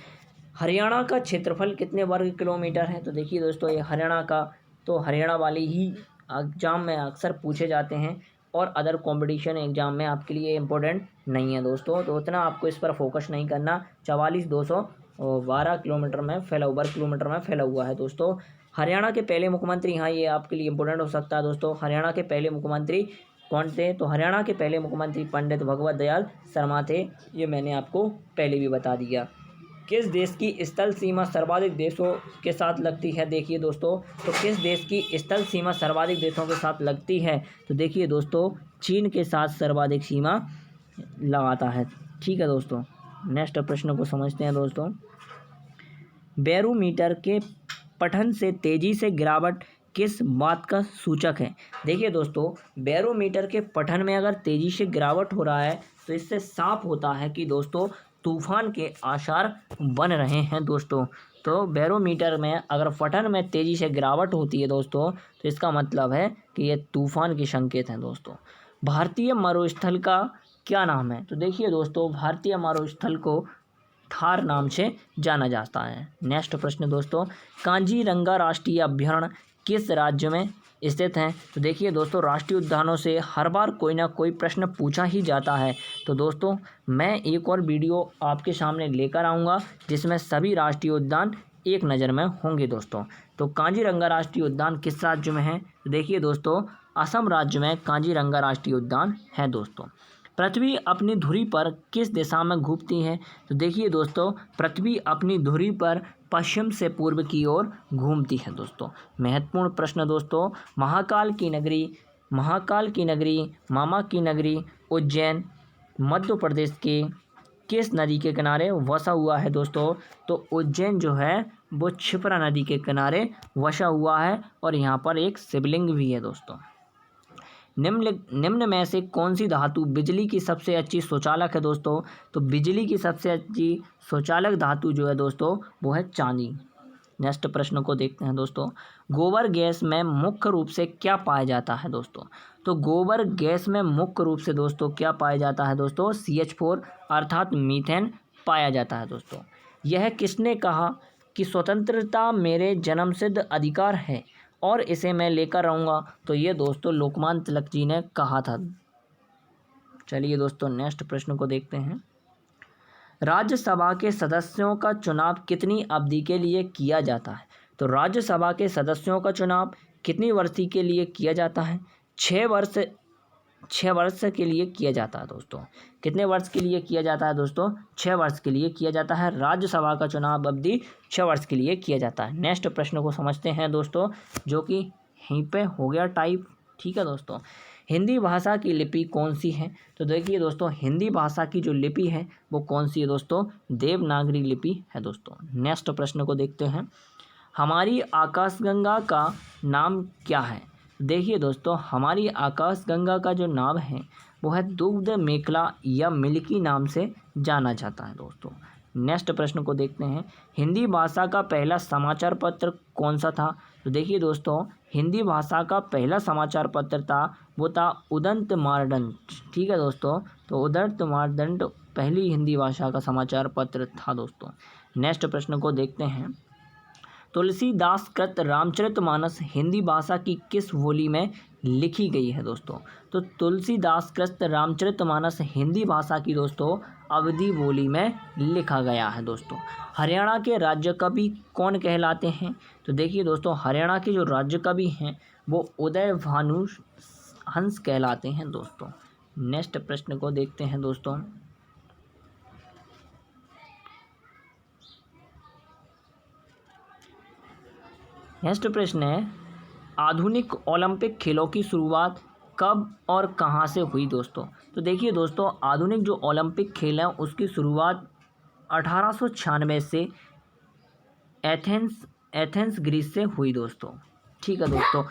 हरियाणा का क्षेत्रफल कितने वर्ग किलोमीटर है? तो देखिए दोस्तों, ये हरियाणा का, तो हरियाणा वाले ही एग्जाम में अक्सर पूछे जाते हैं, और अदर कंपटीशन एग्जाम में आपके लिए इम्पोर्टेंट नहीं है दोस्तों, तो उतना आपको इस पर फोकस नहीं करना। 44,212 किलोमीटर में फैला, वर्ग किलोमीटर में फैला हुआ है दोस्तों। हरियाणा के पहले मुख्यमंत्री, हाँ ये आपके लिए इम्पोर्टेंट हो सकता है दोस्तों, हरियाणा के पहले मुख्यमंत्री कौन थे? तो हरियाणा के पहले मुख्यमंत्री पंडित भगवत दयाल शर्मा थे, ये मैंने आपको पहले भी बता दिया। किस देश की स्थल सीमा सर्वाधिक देशों के साथ लगती है? देखिए दोस्तों, तो किस देश की स्थल सीमा सर्वाधिक देशों के साथ लगती है? तो देखिए दोस्तों, चीन के साथ सर्वाधिक सीमा लगाता है। ठीक है दोस्तों, नेक्स्ट प्रश्न को समझते हैं दोस्तों। बैरोमीटर के पठन से तेजी से गिरावट किस बात का सूचक है? देखिए दोस्तों, बैरोमीटर के पठन में अगर तेजी से गिरावट हो रहा है, तो इससे साफ होता है कि दोस्तों तूफान के आसार बन रहे हैं दोस्तों। तो बैरोमीटर में अगर पठन में तेजी से गिरावट होती है दोस्तों, तो इसका मतलब है कि ये तूफान के संकेत हैं दोस्तों। भारतीय मरुस्थल का क्या नाम है? तो देखिए दोस्तों, भारतीय मरुस्थल को थार नाम से जाना जाता है। नेक्स्ट प्रश्न दोस्तों, कांजीरंगा राष्ट्रीय अभयारण्य किस राज्य में स्थित हैं? तो देखिए दोस्तों, राष्ट्रीय उद्यानों से हर बार कोई ना कोई प्रश्न पूछा ही जाता है, तो दोस्तों मैं एक और वीडियो आपके सामने लेकर आऊँगा जिसमें सभी राष्ट्रीय उद्यान एक नज़र में होंगे दोस्तों। तो कांजीरंगा राष्ट्रीय उद्यान किस राज्य में है? तो देखिए दोस्तों, असम राज्य में कांजीरंगा राष्ट्रीय उद्यान है दोस्तों। पृथ्वी अपनी धुरी पर किस दिशा में घूमती है? तो देखिए दोस्तों, पृथ्वी अपनी धुरी पर पश्चिम से पूर्व की ओर घूमती है दोस्तों। महत्वपूर्ण प्रश्न दोस्तों, महाकाल की नगरी मामा की नगरी उज्जैन मध्य प्रदेश के किस नदी के किनारे वसा हुआ है दोस्तों? तो उज्जैन जो है वो क्षिप्रा नदी के किनारे वसा हुआ है, और यहाँ पर एक शिवलिंग भी है दोस्तों। निम्न में से कौन सी धातु बिजली की सबसे अच्छी स्वचालक है दोस्तों? तो बिजली की सबसे अच्छी स्वचालक धातु जो है दोस्तों, वो है चांदी। नेक्स्ट प्रश्न को देखते हैं दोस्तों। गोबर गैस में मुख्य रूप से क्या पाया जाता है दोस्तों? तो गोबर गैस में मुख्य रूप से दोस्तों क्या पाया जाता है दोस्तों? CH4 अर्थात मीथेन पाया जाता है दोस्तों। यह किसने कहा कि स्वतंत्रता मेरे जन्मसिद्ध अधिकार है और इसे मैं लेकर रहूँगा? तो ये दोस्तों लोकमान्य तिलक जी ने कहा था। चलिए दोस्तों, नेक्स्ट प्रश्न को देखते हैं। राज्यसभा के सदस्यों का चुनाव कितनी अवधि के लिए किया जाता है? तो राज्यसभा के सदस्यों का चुनाव कितनी वर्ष के लिए किया जाता है? 6 वर्ष के लिए किया जाता है दोस्तों। कितने वर्ष के लिए किया जाता है दोस्तों? 6 वर्ष के लिए किया जाता है। राज्यसभा का चुनाव अवधि 6 वर्ष के लिए किया जाता है। नेक्स्ट प्रश्न को समझते हैं दोस्तों, जो कि यहीं पे हो गया टाइप। ठीक है दोस्तों, हिंदी भाषा की लिपि कौन सी है? तो देखिए दोस्तों, हिंदी भाषा की जो लिपि है वो कौन सी है दोस्तों? देवनागरी लिपि है दोस्तों। नेक्स्ट प्रश्न को देखते हैं। हमारी आकाशगंगा का नाम क्या है? देखिए दोस्तों, हमारी आकाशगंगा का जो नाम है वो है दुग्ध मेखला या मिल्की नाम से जाना जाता है दोस्तों। नेक्स्ट प्रश्न को देखते हैं। हिंदी भाषा का पहला समाचार पत्र कौन सा था? तो देखिए दोस्तों, हिंदी भाषा का पहला समाचार पत्र था, वो था उदंत मार्दंड। ठीक है दोस्तों, तो उदंत मार्दंड पहली हिंदी भाषा का समाचार पत्र था दोस्तों। नेक्स्ट प्रश्न को देखते हैं। तुलसीदास कृत रामचरितमानस हिंदी भाषा की किस बोली में लिखी गई है दोस्तों? तो तुलसीदास कृत रामचरितमानस हिंदी भाषा की दोस्तों अवधी बोली में लिखा गया है दोस्तों। हरियाणा के राज्य कवि कौन कहलाते हैं? तो देखिए दोस्तों, हरियाणा के जो राज्य कवि हैं वो उदय भानु हंस कहलाते हैं दोस्तों। नेक्स्ट प्रश्न को देखते हैं दोस्तों। नेक्स्ट प्रश्न है, आधुनिक ओलंपिक खेलों की शुरुआत कब और कहां से हुई दोस्तों? तो देखिए दोस्तों, आधुनिक जो ओलंपिक खेल हैं उसकी शुरुआत 1896 से एथेंस एथेंस ग्रीस से हुई दोस्तों। ठीक है दोस्तों,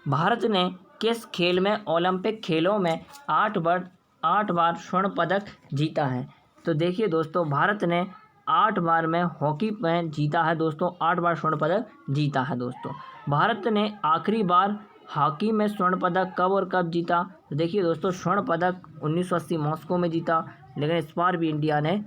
भारत ने किस खेल में ओलंपिक खेलों में 8 बार स्वर्ण पदक जीता है? तो देखिए दोस्तों, भारत ने 8 बार में हॉकी में जीता है दोस्तों, 8 बार स्वर्ण पदक जीता है दोस्तों। भारत ने आखिरी बार हॉकी में स्वर्ण पदक कब और कब जीता? तो देखिए दोस्तों, स्वर्ण पदक 1980 मॉस्को में जीता, लेकिन इस बार भी इंडिया ने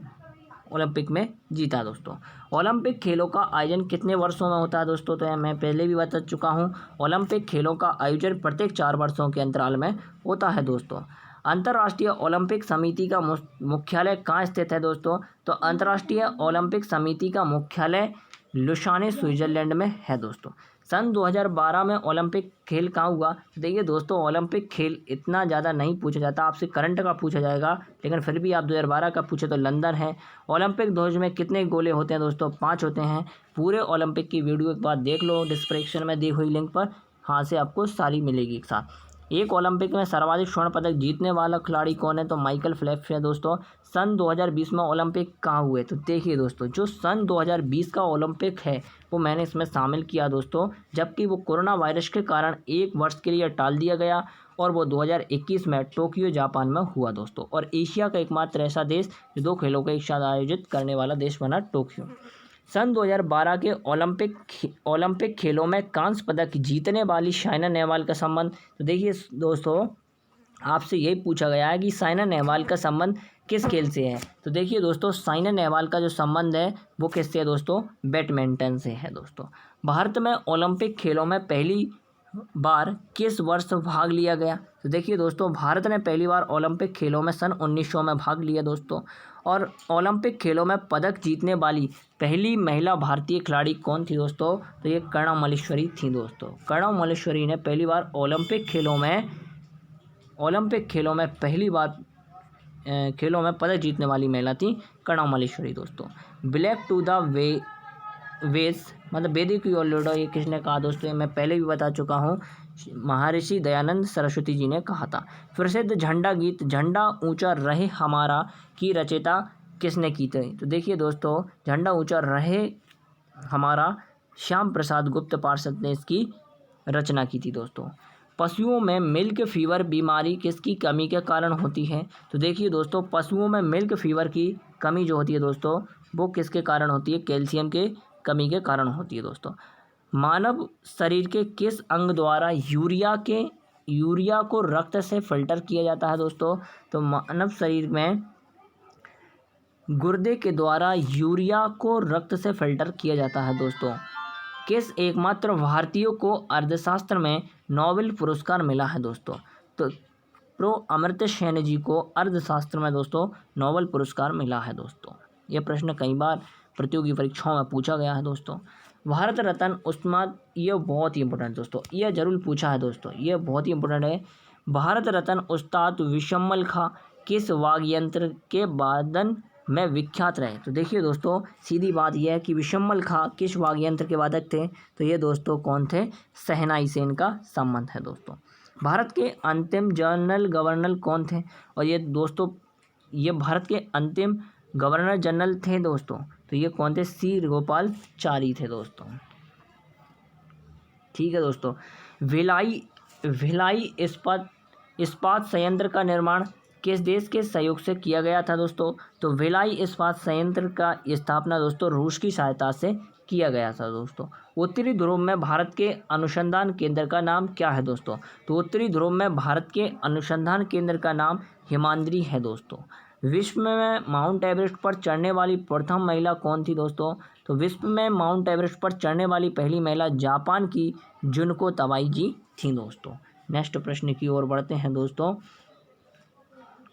ओलंपिक में जीता दोस्तों। ओलंपिक खेलों का आयोजन कितने वर्षों में होता है दोस्तों? तो मैं पहले भी बता चुका हूँ, ओलंपिक खेलों का आयोजन प्रत्येक 4 वर्षों के अंतराल में होता है दोस्तों। अंतर्राष्ट्रीय ओलंपिक समिति का मुख्यालय कहाँ स्थित है दोस्तों? तो अंतर्राष्ट्रीय ओलंपिक समिति का मुख्यालय लुसाने स्विट्जरलैंड में है दोस्तों। सन 2012 में ओलंपिक खेल कहाँ हुआ? देखिए दोस्तों, ओलंपिक खेल इतना ज़्यादा नहीं पूछा जाता, आपसे करंट का पूछा जाएगा, लेकिन फिर भी आप 2012 का पूछे तो लंदन है। ओलंपिक ध्वज में कितने गोले होते हैं दोस्तों? 5 होते हैं। पूरे ओलंपिक की वीडियो एक बार देख लो, डिस्क्रिप्शन में दी हुई लिंक पर, हाँ से आपको सारी मिलेगी एक साथ। एक ओलंपिक में सर्वाधिक स्वर्ण पदक जीतने वाला खिलाड़ी कौन है? तो माइकल फेल्प्स है दोस्तों। सन 2020 में ओलंपिक कहाँ हुए? तो देखिए दोस्तों, जो सन 2020 का ओलंपिक है वो मैंने इसमें शामिल किया दोस्तों, जबकि वो कोरोना वायरस के कारण 1 वर्ष के लिए टाल दिया गया और वो 2021 में टोक्यो जापान में हुआ दोस्तों। और एशिया का एकमात्र ऐसा देश जो 2 खेलों को एक साथ आयोजित करने वाला देश बना, टोक्यो। सन 2012 के ओलंपिक खेलों में कांस्य पदक जीतने वाली साइना नेहवाल का संबंध। तो देखिए दोस्तों, आपसे यही पूछा गया है कि साइना नेहवाल का संबंध किस खेल से है? तो देखिए दोस्तों, साइना नेहवाल का जो संबंध है वो किससे है दोस्तों? बैडमिंटन से है दोस्तों। भारत में ओलंपिक खेलों में पहली बार किस वर्ष भाग लिया गया? तो देखिए दोस्तों, भारत ने पहली बार ओलंपिक खेलों में सन 1900 में भाग लिया दोस्तों। और ओलंपिक खेलों में पदक जीतने वाली पहली महिला भारतीय खिलाड़ी कौन थी दोस्तों? तो ये कर्णम मल्लेश्वरी थी दोस्तों। कर्णम मल्लेश्वरी ने पहली बार ओलंपिक खेलों में पहली बार खेलों में पदक जीतने वाली महिला थी कर्णम मल्लेश्वरी दोस्तों। ब्लैक टू द वेस मतलब वेदी की ओर लौटो, ये किसने कहा दोस्तों? मैं पहले भी बता चुका हूँ, महर्षि दयानंद सरस्वती जी ने कहा था। प्रसिद्ध झंडा गीत झंडा ऊंचा रहे हमारा की रचयिता किसने की थी? तो देखिए दोस्तों, झंडा ऊंचा रहे हमारा श्याम प्रसाद गुप्त पार्षद ने इसकी रचना की थी दोस्तों। पशुओं में मिल्क फीवर बीमारी किसकी कमी के कारण होती है? तो देखिए दोस्तों, पशुओं में मिल्क फीवर की कमी जो होती है दोस्तों, वो किसके कारण होती है? कैल्शियम के कमी के कारण होती है दोस्तों। मानव शरीर के किस अंग द्वारा यूरिया को रक्त से फिल्टर किया जाता है दोस्तों? तो मानव शरीर में गुर्दे के द्वारा यूरिया को रक्त से फिल्टर किया जाता है दोस्तों। किस एकमात्र भारतीय को अर्थशास्त्र में नोबेल पुरस्कार मिला है दोस्तों? तो प्रो अमर्त्य सेन जी को अर्थशास्त्र में दोस्तों नोबेल पुरस्कार मिला है दोस्तों। यह प्रश्न कई बार प्रतियोगी परीक्षाओं में पूछा गया है दोस्तों। भारत रत्न उस्ताद, ये बहुत ही इंपॉर्टेंट दोस्तों, यह जरूर पूछा है दोस्तों, यह बहुत ही इंपॉर्टेंट है। भारत रत्न उस्ताद विशम्मल खां किस वाद्य यंत्र के वादन में विख्यात रहे? तो देखिए दोस्तों, सीधी बात यह है कि विशम्मल खां किस वाद्य यंत्र के वादक थे? तो ये दोस्तों कौन थे? शहनाई से इनका संबंध है दोस्तों। भारत के अंतिम जनरल गवर्नर कौन थे? और ये दोस्तों, ये भारत के अंतिम गवर्नर जनरल थे दोस्तों, तो ये कौन थे? सी गोपालाचारी थे दोस्तों। ठीक है दोस्तों, भिलाई इस्पात संयंत्र का निर्माण किस देश के सहयोग से किया गया था दोस्तों? तो भिलाई इस्पात संयंत्र का स्थापना दोस्तों रूस की सहायता से किया गया था दोस्तों। उत्तरी ध्रुव में भारत के अनुसंधान केंद्र का नाम क्या है दोस्तों? तो उत्तरी ध्रुव में भारत के अनुसंधान केंद्र का नाम हिमाद्री है दोस्तों। विश्व में माउंट एवरेस्ट पर चढ़ने वाली प्रथम महिला कौन थी दोस्तों? तो विश्व में माउंट एवरेस्ट पर चढ़ने वाली पहली महिला जापान की जुनको तबाई जी थी दोस्तों। नेक्स्ट प्रश्न की ओर बढ़ते हैं दोस्तों,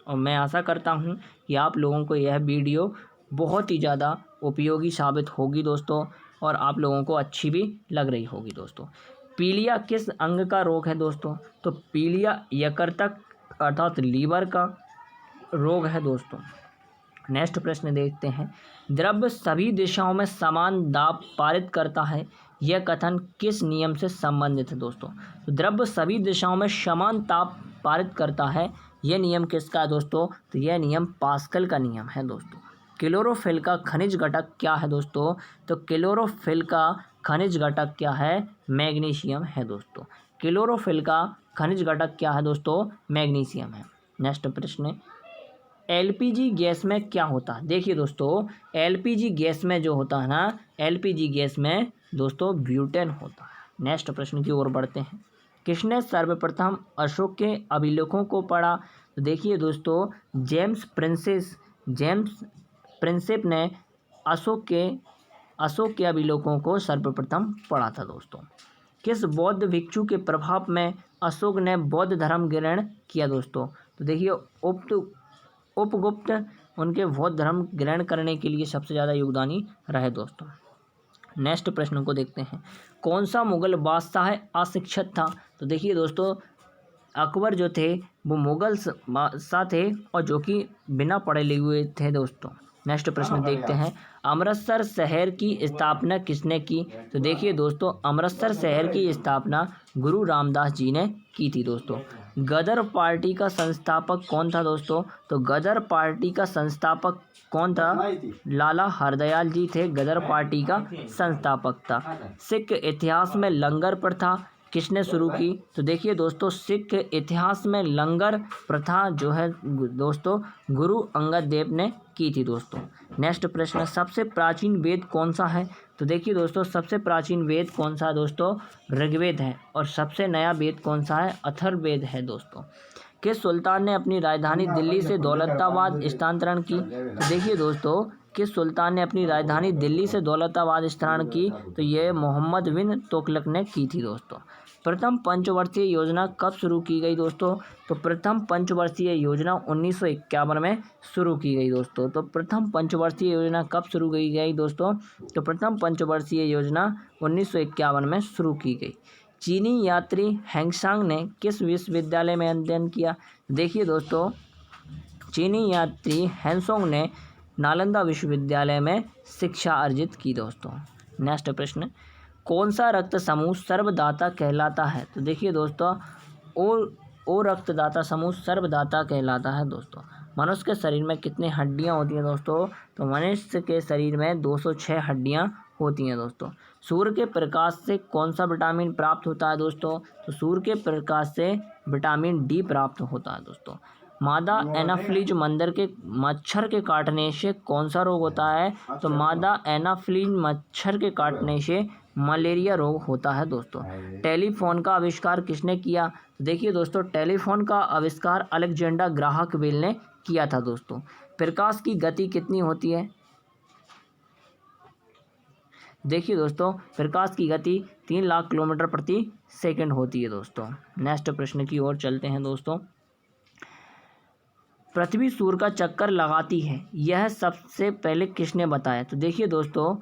और मैं आशा करता हूं कि आप लोगों को यह वीडियो बहुत ही ज़्यादा उपयोगी साबित होगी दोस्तों, और आप लोगों को अच्छी भी लग रही होगी दोस्तों। पीलिया किस अंग का रोग है दोस्तों? तो पीलिया यकृतक अर्थात लीवर का रोग है दोस्तों। नेक्स्ट प्रश्न देखते हैं, द्रव्य सभी दिशाओं में समान दाब पारित करता है, यह कथन किस नियम से संबंधित है दोस्तों? तो द्रव्य सभी दिशाओं में समान ताप पारित करता है, यह नियम किसका है दोस्तों? तो यह नियम पास्कल का नियम है दोस्तों। क्लोरोफिल का खनिज घटक क्या है दोस्तों? तो क्लोरोफिल का खनिज घटक क्या है? मैग्नीशियम है दोस्तों। क्लोरोफिल का खनिज घटक क्या है दोस्तों? मैग्नीशियम है। नेक्स्ट प्रश्न, एलपीजी गैस में क्या होता है? देखिए दोस्तों, एलपीजी गैस में जो होता है ना, एलपीजी गैस में दोस्तों ब्यूटेन होता है। नेक्स्ट प्रश्न की ओर बढ़ते हैं। किसने सर्वप्रथम अशोक के अभिलेखों को पढ़ा? तो देखिए दोस्तों, जेम्स प्रिंसेप ने अशोक के अभिलेखों को सर्वप्रथम पढ़ा था दोस्तों। किस बौद्ध भिक्षु के प्रभाव में अशोक ने बौद्ध धर्म ग्रहण किया दोस्तों? तो देखिए, उपगुप्त उनके बौद्ध धर्म ग्रहण करने के लिए सबसे ज़्यादा योगदानी रहे दोस्तों। नेक्स्ट प्रश्न को देखते हैं। कौन सा मुगल बादशाह अशिक्षित था? तो देखिए दोस्तों, अकबर जो थे वो मुगल बादशाह थे और जो कि बिना पढ़े लिखे हुए थे दोस्तों। नेक्स्ट प्रश्न देखते हैं। अमृतसर शहर की स्थापना किसने की? तो देखिए दोस्तों, अमृतसर शहर की स्थापना गुरु रामदास जी ने की थी दोस्तों। गदर पार्टी का संस्थापक कौन था दोस्तों? तो गदर पार्टी का संस्थापक कौन था? लाला हरदयाल जी थे, गदर पार्टी का संस्थापक था। सिख इतिहास में लंगर प्रथा किसने शुरू की? तो देखिए दोस्तों, सिख इतिहास में लंगर प्रथा जो है दोस्तों गुरु अंगद देव ने की थी दोस्तों। नेक्स्ट प्रश्न, सबसे प्राचीन वेद कौन सा है? तो देखिए दोस्तों, सबसे प्राचीन वेद कौन सा है दोस्तों? ऋग्वेद है। और सबसे नया वेद कौन सा है? अथर्ववेद है दोस्तों। किस सुल्तान ने अपनी राजधानी दिल्ली से दौलताबाद स्थानांतरण की? तो देखिए दोस्तों, किस सुल्तान ने अपनी राजधानी दिल्ली से दौलताबाद स्थानांतरण की? तो ये मोहम्मद बिन तुगलक ने की थी दोस्तों। प्रथम पंचवर्षीय योजना कब शुरू की गई दोस्तों? तो प्रथम पंचवर्षीय योजना 1951 में शुरू की गई दोस्तों। तो प्रथम पंचवर्षीय योजना कब शुरू की गई दोस्तों? तो प्रथम पंचवर्षीय योजना 1951 में शुरू की गई। चीनी यात्री हैंगसांग ने किस विश्वविद्यालय में अध्ययन किया? देखिए दोस्तों, चीनी यात्री हैंगसांग ने नालंदा विश्वविद्यालय में शिक्षा अर्जित की दोस्तों। नेक्स्ट प्रश्न, कौन सा रक्त समूह सर्वदाता कहलाता है? तो देखिए दोस्तों, ओ रक्तदाता समूह सर्वदाता कहलाता है दोस्तों। मनुष्य के शरीर में कितनी हड्डियां होती हैं दोस्तों? तो मनुष्य के शरीर में 206 हड्डियां होती हैं दोस्तों। सूर्य के प्रकाश से कौन सा विटामिन प्राप्त होता है दोस्तों? तो सूर्य के प्रकाश से विटामिन डी प्राप्त होता है दोस्तों। मादा एनाफ्लीज मच्छर के काटने से कौन सा रोग होता है? तो मादा एनाफ्लीज मच्छर के काटने से मलेरिया रोग होता है दोस्तों। टेलीफोन का आविष्कार किसने किया? देखिए दोस्तों, टेलीफोन का आविष्कार अलेक्जेंडर ग्राहम बेल ने किया था दोस्तों। प्रकाश की गति कितनी होती है? देखिए दोस्तों, प्रकाश की गति 3 लाख किलोमीटर प्रति सेकंड होती है दोस्तों। नेक्स्ट प्रश्न की ओर चलते हैं दोस्तों। पृथ्वी सूर्य का चक्कर लगाती है, यह सबसे पहले किसने बताया? तो देखिए दोस्तों,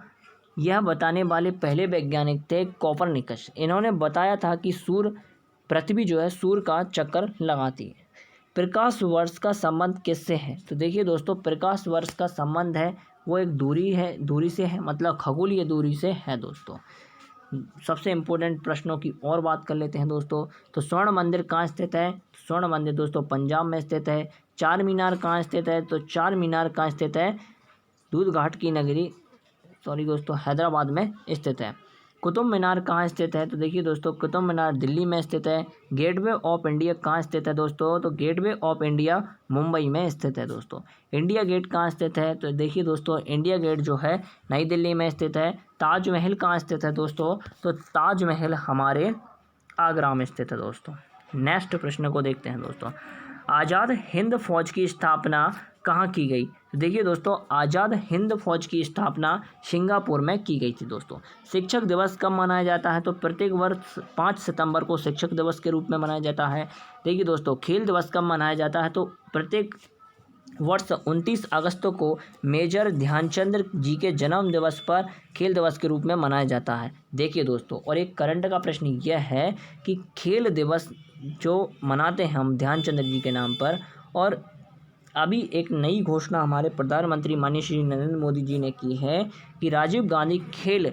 यह बताने वाले पहले वैज्ञानिक थे कोपरनिकस। इन्होंने बताया था कि पृथ्वी जो है सूर्य का चक्कर लगाती है। प्रकाश वर्ष का संबंध किससे है? तो देखिए दोस्तों, प्रकाश वर्ष का संबंध है वो एक दूरी से है, मतलब खगोलीय दूरी से है दोस्तों। सबसे इम्पोर्टेंट प्रश्नों की और बात कर लेते हैं दोस्तों। तो स्वर्ण मंदिर कहाँ स्थित है? स्वर्ण मंदिर दोस्तों पंजाब में स्थित है। चार मीनार कहाँ स्थित है? तो चार मीनार कहाँ स्थित है? दूध घाट की नगरी दोस्तों हैदराबाद में स्थित है। कुतुब मीनार कहाँ स्थित है? तो देखिए दोस्तों, कुतुब मीनार दिल्ली में स्थित है। गेटवे ऑफ इंडिया कहाँ स्थित है दोस्तों? तो गेटवे ऑफ इंडिया मुंबई में स्थित है दोस्तों। इंडिया गेट कहाँ स्थित है? तो देखिए दोस्तों, इंडिया गेट जो है नई दिल्ली में स्थित है। ताजमहल कहाँ स्थित है दोस्तों? तो ताजमहल हमारे आगरा में स्थित है दोस्तों। नेक्स्ट प्रश्न को देखते हैं दोस्तों। आज़ाद हिंद फौज की स्थापना कहाँ की गई? तो देखिए दोस्तों, आज़ाद हिंद फौज की स्थापना सिंगापुर में की गई थी दोस्तों। शिक्षक दिवस कब मनाया जाता है? तो प्रत्येक वर्ष 5 सितंबर को शिक्षक दिवस के रूप में मनाया जाता है। देखिए दोस्तों, खेल दिवस कब मनाया जाता है? तो प्रत्येक वर्ष 29 अगस्त को मेजर ध्यानचंद जी के जन्म दिवस पर खेल दिवस के रूप में मनाया जाता है। देखिए दोस्तों, और एक करंट का प्रश्न यह है कि खेल दिवस जो मनाते हैं हम ध्यानचंद जी के नाम पर, और अभी एक नई घोषणा हमारे प्रधानमंत्री माननीय श्री नरेंद्र मोदी जी ने की है कि राजीव गांधी खेल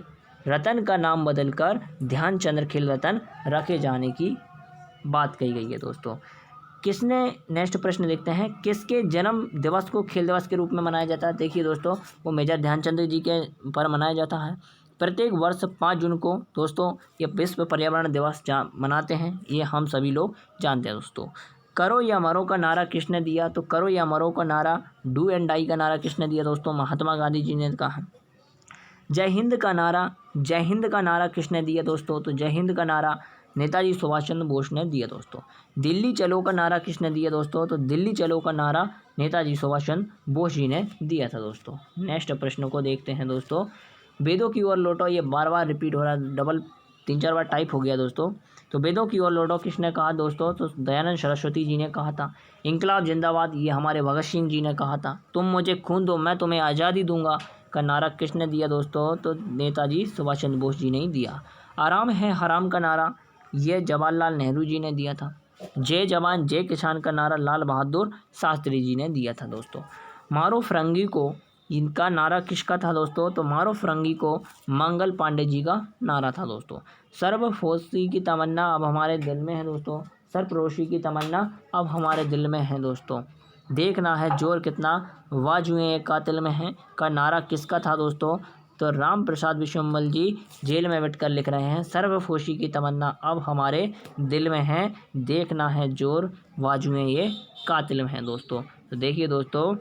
रत्न का नाम बदलकर ध्यानचंद खेल रत्न रखे जाने की बात कही गई है दोस्तों। किसने, नेक्स्ट प्रश्न देखते हैं, किसके जन्म दिवस को खेल दिवस के रूप में मनाया जाता है। देखिए दोस्तों, वो मेजर ध्यानचंद जी के पर मनाया जाता है। प्रत्येक वर्ष 5 जून को दोस्तों ये विश्व पर्यावरण दिवस मनाते हैं, ये हम सभी लोग जानते हैं दोस्तों। करो या मरो का नारा किसने दिया, तो करो या मरो का नारा, डू एंड डाई का नारा किसने दिया दोस्तों, महात्मा गांधी जी ने कहा। जय हिंद का नारा किसने दिया दोस्तों, तो जय हिंद का नारा नेताजी सुभाष चंद्र बोस ने दिया दोस्तों। दिल्ली चलो का नारा किसने दिया दोस्तों, तो दिल्ली चलो का नारा नेताजी सुभाष चंद्र बोस जी ने दिया था दोस्तों। नेक्स्ट प्रश्न को देखते हैं दोस्तों, वेदों की ओर लौटो, ये बार बार रिपीट हो रहा है, डबल 3-4 बार टाइप हो गया दोस्तों। तो वेदों की ओर लौटो किसने कहा दोस्तों, तो दयानंद सरस्वती जी ने कहा था। इंकलाब जिंदाबाद, ये हमारे भगत सिंह जी ने कहा था। तुम मुझे खून दो मैं तुम्हें आज़ादी दूंगा का नारा किसने दिया दोस्तों, तो नेताजी सुभाष चंद्र बोस जी ने ही दिया। आराम है हराम का नारा ये जवाहरलाल नेहरू जी ने दिया था। जय जवान जय किसान का नारा लाल बहादुर शास्त्री जी ने दिया था दोस्तों। मारो फिरंगी को, इनका नारा किसका था दोस्तों, तो मारो फिरंगी को मंगल पांडे जी का नारा था दोस्तों। सर्वफरोशी की तमन्ना अब हमारे दिल में है दोस्तों, सर्वफरोशी की तमन्ना अब हमारे दिल में है दोस्तों। देखना है जोर कितना बाजुएं कातिल में है का नारा किसका था दोस्तों, तो राम प्रसाद बिस्मिल जी जेल में बैठकर लिख रहे हैं, सर्वफरोशी की तमन्ना अब हमारे दिल में है, देखना है जोर बाजुएं ये कातिल में है दोस्तों। तो देखिए दोस्तों,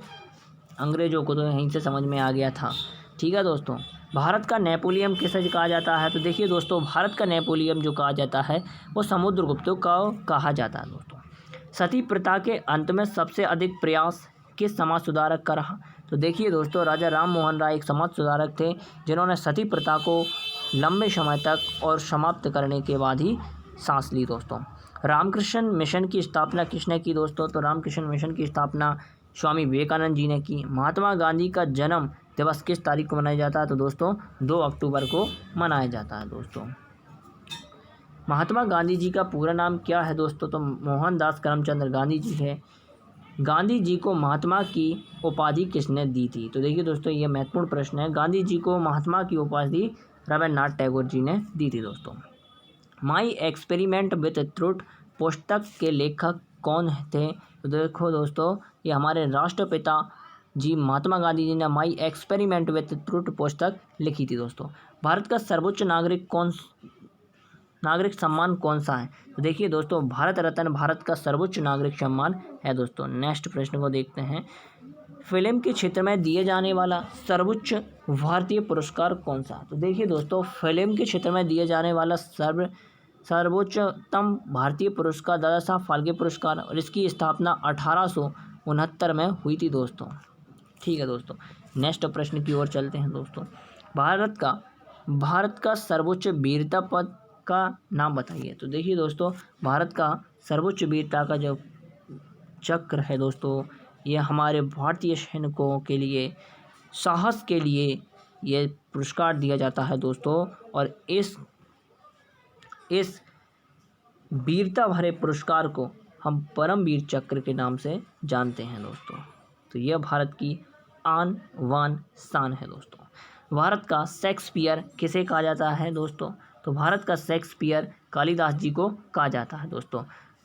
अंग्रेज़ों को तो यहीं से समझ में आ गया था। ठीक है दोस्तों, भारत का नेपोलियन किसे कहा जाता है, तो देखिए दोस्तों, भारत का नेपोलियन जो कहा जाता है वो समुद्रगुप्त को कहा जाता है दोस्तों। सती प्रथा के अंत में सबसे अधिक प्रयास किस समाज सुधारक का रहा, तो देखिए दोस्तों, राजा राम मोहन राय एक समाज सुधारक थे जिन्होंने सती प्रथा को लंबे समय तक और समाप्त करने के बाद ही सांस ली दोस्तों। रामकृष्ण मिशन की स्थापना किसने की दोस्तों, तो रामकृष्ण मिशन की स्थापना स्वामी विवेकानंद जी ने की। महात्मा गांधी का जन्म दिवस किस तारीख को मनाया जाता है, तो दोस्तों 2 अक्टूबर को मनाया जाता है दोस्तों। महात्मा गांधी जी का पूरा नाम क्या है दोस्तों, तो मोहनदास करमचंद गांधी जी है। गांधी जी को महात्मा की उपाधि किसने दी थी, तो देखिए दोस्तों, ये महत्वपूर्ण प्रश्न है। गांधी जी को महात्मा की उपाधि रविन्द्रनाथ टैगोर जी ने दी थी दोस्तों। माई एक्सपेरिमेंट विथ ट्रुथ पुस्तक के लेखक कौन थे, तो देखो दोस्तों, ये हमारे राष्ट्रपिता जी महात्मा गांधी जी ने माई एक्सपेरिमेंट विथ ट्रुथ पुस्तक लिखी थी दोस्तों। भारत का सर्वोच्च नागरिक सम्मान कौन सा है, तो देखिए दोस्तों, भारत रत्न भारत का सर्वोच्च नागरिक सम्मान है दोस्तों। नेक्स्ट प्रश्न को देखते हैं, फिल्म के क्षेत्र में दिए जाने वाला सर्वोच्च भारतीय पुरस्कार कौन सा, तो देखिए दोस्तों, फिल्म के क्षेत्र में दिए जाने वाला सर्वोच्चतम भारतीय पुरस्कार दादा साहब फाल्के पुरस्कार, और इसकी स्थापना 1869 में हुई थी दोस्तों। ठीक है दोस्तों, नेक्स्ट प्रश्न की ओर चलते हैं दोस्तों। भारत का सर्वोच्च वीरता पद का नाम बताइए, तो देखिए दोस्तों, भारत का सर्वोच्च वीरता का जो चक्र है दोस्तों, ये हमारे भारतीय सैनिकों के लिए साहस के लिए ये पुरस्कार दिया जाता है दोस्तों। और इस वीरता भरे पुरस्कार को हम परमवीर चक्र के नाम से जानते हैं दोस्तों। तो यह भारत की आन बान शान है दोस्तों। भारत का शेक्सपियर किसे कहा जाता है दोस्तों, तो भारत का शेक्सपियर कालिदास जी को कहा जाता है दोस्तों।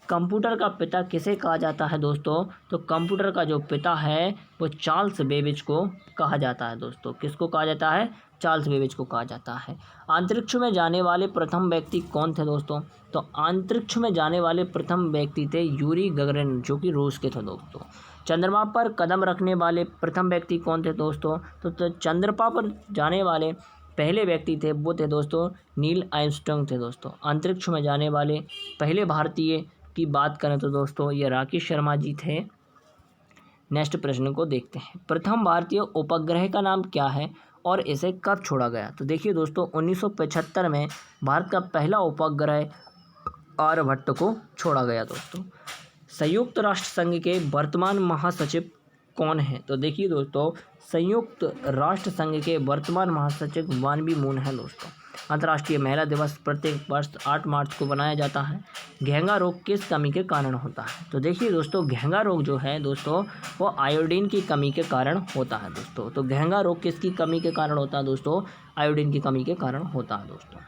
कंप्यूटर का पिता किसे कहा जाता है दोस्तों, तो कंप्यूटर का जो पिता है वो चार्ल्स बेबेज को कहा जाता है दोस्तों। किसको कहा जाता है, चार्ल्स बेबेज को कहा जाता है। अंतरिक्ष में जाने वाले प्रथम व्यक्ति कौन थे दोस्तों, तो अंतरिक्ष में जाने वाले प्रथम व्यक्ति थे यूरी गगरिन, जो कि रूस के थे दोस्तों। चंद्रमा पर कदम रखने वाले प्रथम व्यक्ति कौन थे दोस्तों, तो चंद्रमा पर जाने वाले पहले व्यक्ति थे वो थे दोस्तों नील आर्मस्ट्रांग थे दोस्तों। अंतरिक्ष में जाने वाले पहले भारतीय की बात करें तो दोस्तों ये राकेश शर्मा जी थे। नेक्स्ट प्रश्न को देखते हैं, प्रथम भारतीय उपग्रह का नाम क्या है और इसे कब छोड़ा गया, तो देखिए दोस्तों 1975 में भारत का पहला उपग्रह आर्यभट्ट को छोड़ा गया दोस्तों। संयुक्त राष्ट्र संघ के वर्तमान महासचिव कौन है, तो देखिए दोस्तों संयुक्त राष्ट्र संघ के वर्तमान महासचिव बान की मून है दोस्तों। अंतर्राष्ट्रीय महिला दिवस प्रत्येक वर्ष 8 मार्च को मनाया जाता है। घेंगा रोग किस कमी के कारण होता है, तो देखिए दोस्तों घेंगा रोग जो है दोस्तों वो आयोडीन की कमी के कारण होता है दोस्तों। तो घेंगा रोग किसकी कमी के कारण होता है दोस्तों, आयोडीन की कमी के कारण होता है दोस्तों।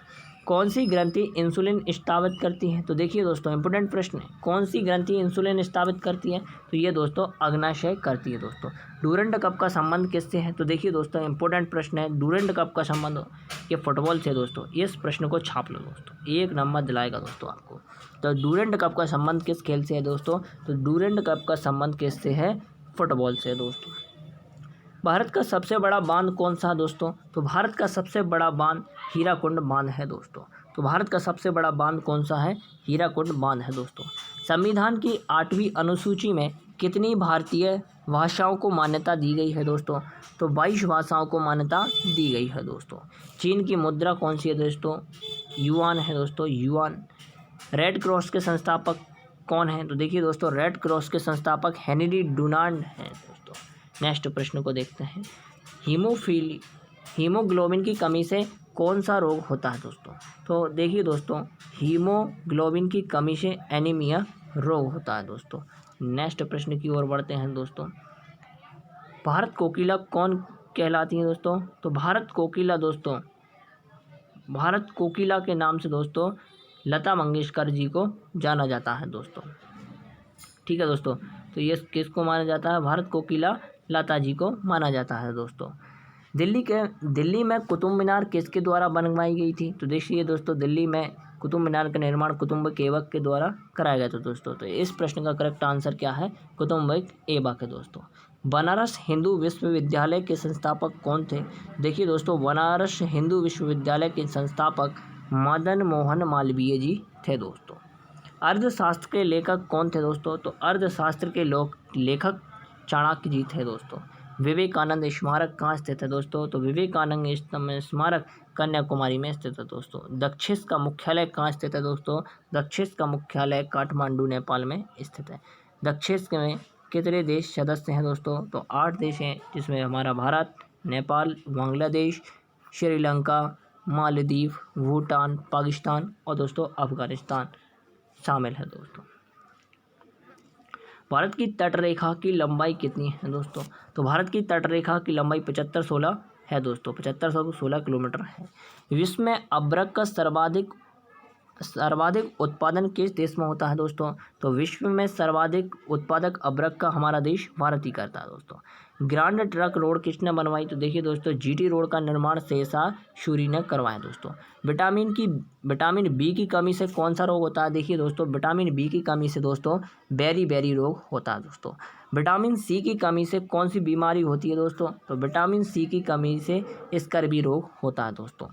कौन सी ग्रंथि इंसुलिन स्रावित करती है? तो देखिए दोस्तों इंपॉर्टेंट प्रश्न है, कौन सी ग्रंथि इंसुलिन स्रावित करती है? तो ये दोस्तों अग्नाशय करती है दोस्तों। डूरंड कप का संबंध किससे है? तो देखिए दोस्तों इंपॉर्टेंट प्रश्न है, डूरंड कप का संबंध ये फुटबॉल से दोस्तों। इस प्रश्न को छाप लो दोस्तों, 1 नंबर दिलाएगा दोस्तों आपको। तो डूरंड कप का संबंध किस खेल से है दोस्तों? तो डूरंड कप का संबंध किससे है? फुटबॉल से दोस्तों। भारत का सबसे बड़ा बांध कौन सा है दोस्तों? तो भारत का सबसे बड़ा बांध हीराकुंड बांध है दोस्तों। तो भारत का सबसे बड़ा बांध कौन सा है? हीराकुंड बांध है दोस्तों। संविधान की 8वीं अनुसूची में कितनी भारतीय भाषाओं को मान्यता दी गई है दोस्तों? तो 22 भाषाओं को मान्यता दी गई है दोस्तों। चीन की मुद्रा कौन सी है दोस्तों? युआन है दोस्तों, युआन। रेड क्रॉस के संस्थापक कौन है? तो देखिए दोस्तों रेड क्रॉस के संस्थापक हेनरी डुनांट हैं दोस्तों। नेक्स्ट प्रश्न को देखते हैं, हीमोग्लोबिन की कमी से कौन सा रोग होता है दोस्तों? तो देखिए दोस्तों हीमोग्लोबिन की कमी से एनीमिया रोग होता है दोस्तों। नेक्स्ट प्रश्न की ओर बढ़ते हैं दोस्तों, भारत कोकिला कौन कहलाती है दोस्तों? तो भारत कोकिला के नाम से दोस्तों लता मंगेशकर जी को जाना जाता है दोस्तों। ठीक है दोस्तों, तो ये किसको माना जाता है? भारत कोकिला लता जी को माना जाता है दोस्तों। दिल्ली में कुतुब मीनार किसके द्वारा बनवाई गई थी? तो देखिए दोस्तों दिल्ली में कुतुब मीनार का निर्माण कुतुब ऐबक के द्वारा कराया गया था दोस्तों। तो इस प्रश्न का करेक्ट आंसर क्या है? कुतुब ऐबक है दोस्तों। बनारस हिंदू विश्वविद्यालय के संस्थापक कौन थे? देखिए दोस्तों बनारस हिंदू विश्वविद्यालय के संस्थापक मदन मोहन मालवीय जी थे दोस्तों। अर्थशास्त्र के लेखक कौन थे दोस्तों? तो अर्थशास्त्र के लेखक चाणक्य जी थे दोस्तों। विवेकानंद स्मारक कहाँ स्थित है दोस्तों? तो विवेकानंद स्मारक कन्याकुमारी में स्थित है दोस्तों। दक्षिस का मुख्यालय कहाँ स्थित है दोस्तों? दक्षिस का मुख्यालय काठमांडू नेपाल में स्थित है। दक्षिस में कितने देश सदस्य हैं दोस्तों? तो 8 देश हैं, जिसमें हमारा भारत, नेपाल, बांग्लादेश, श्रीलंका, मालदीव, भूटान, पाकिस्तान और दोस्तों अफगानिस्तान शामिल है दोस्तों। भारत की तटरेखा की लंबाई कितनी है दोस्तों? तो भारत की तटरेखा की लंबाई 7516 है दोस्तों, 7516 किलोमीटर है। विश्व में अब्रक का सर्वाधिक उत्पादन किस देश में होता है दोस्तों? तो विश्व में सर्वाधिक उत्पादक अब्रक का हमारा देश भारत ही करता है दोस्तों। ग्रांड ट्रक रोड किसने बनवाई? तो देखिए दोस्तों जीटी रोड का निर्माण शेरशाह सूरी ने करवाया दोस्तों। विटामिन बी की कमी से कौन सा रोग होता है? देखिए दोस्तों विटामिन बी की कमी से दोस्तों बेरी रोग होता है दोस्तों। विटामिन सी की कमी से कौन सी बीमारी होती है दोस्तों? तो विटामिन सी की कमी से स्कर्वी रोग होता है दोस्तों।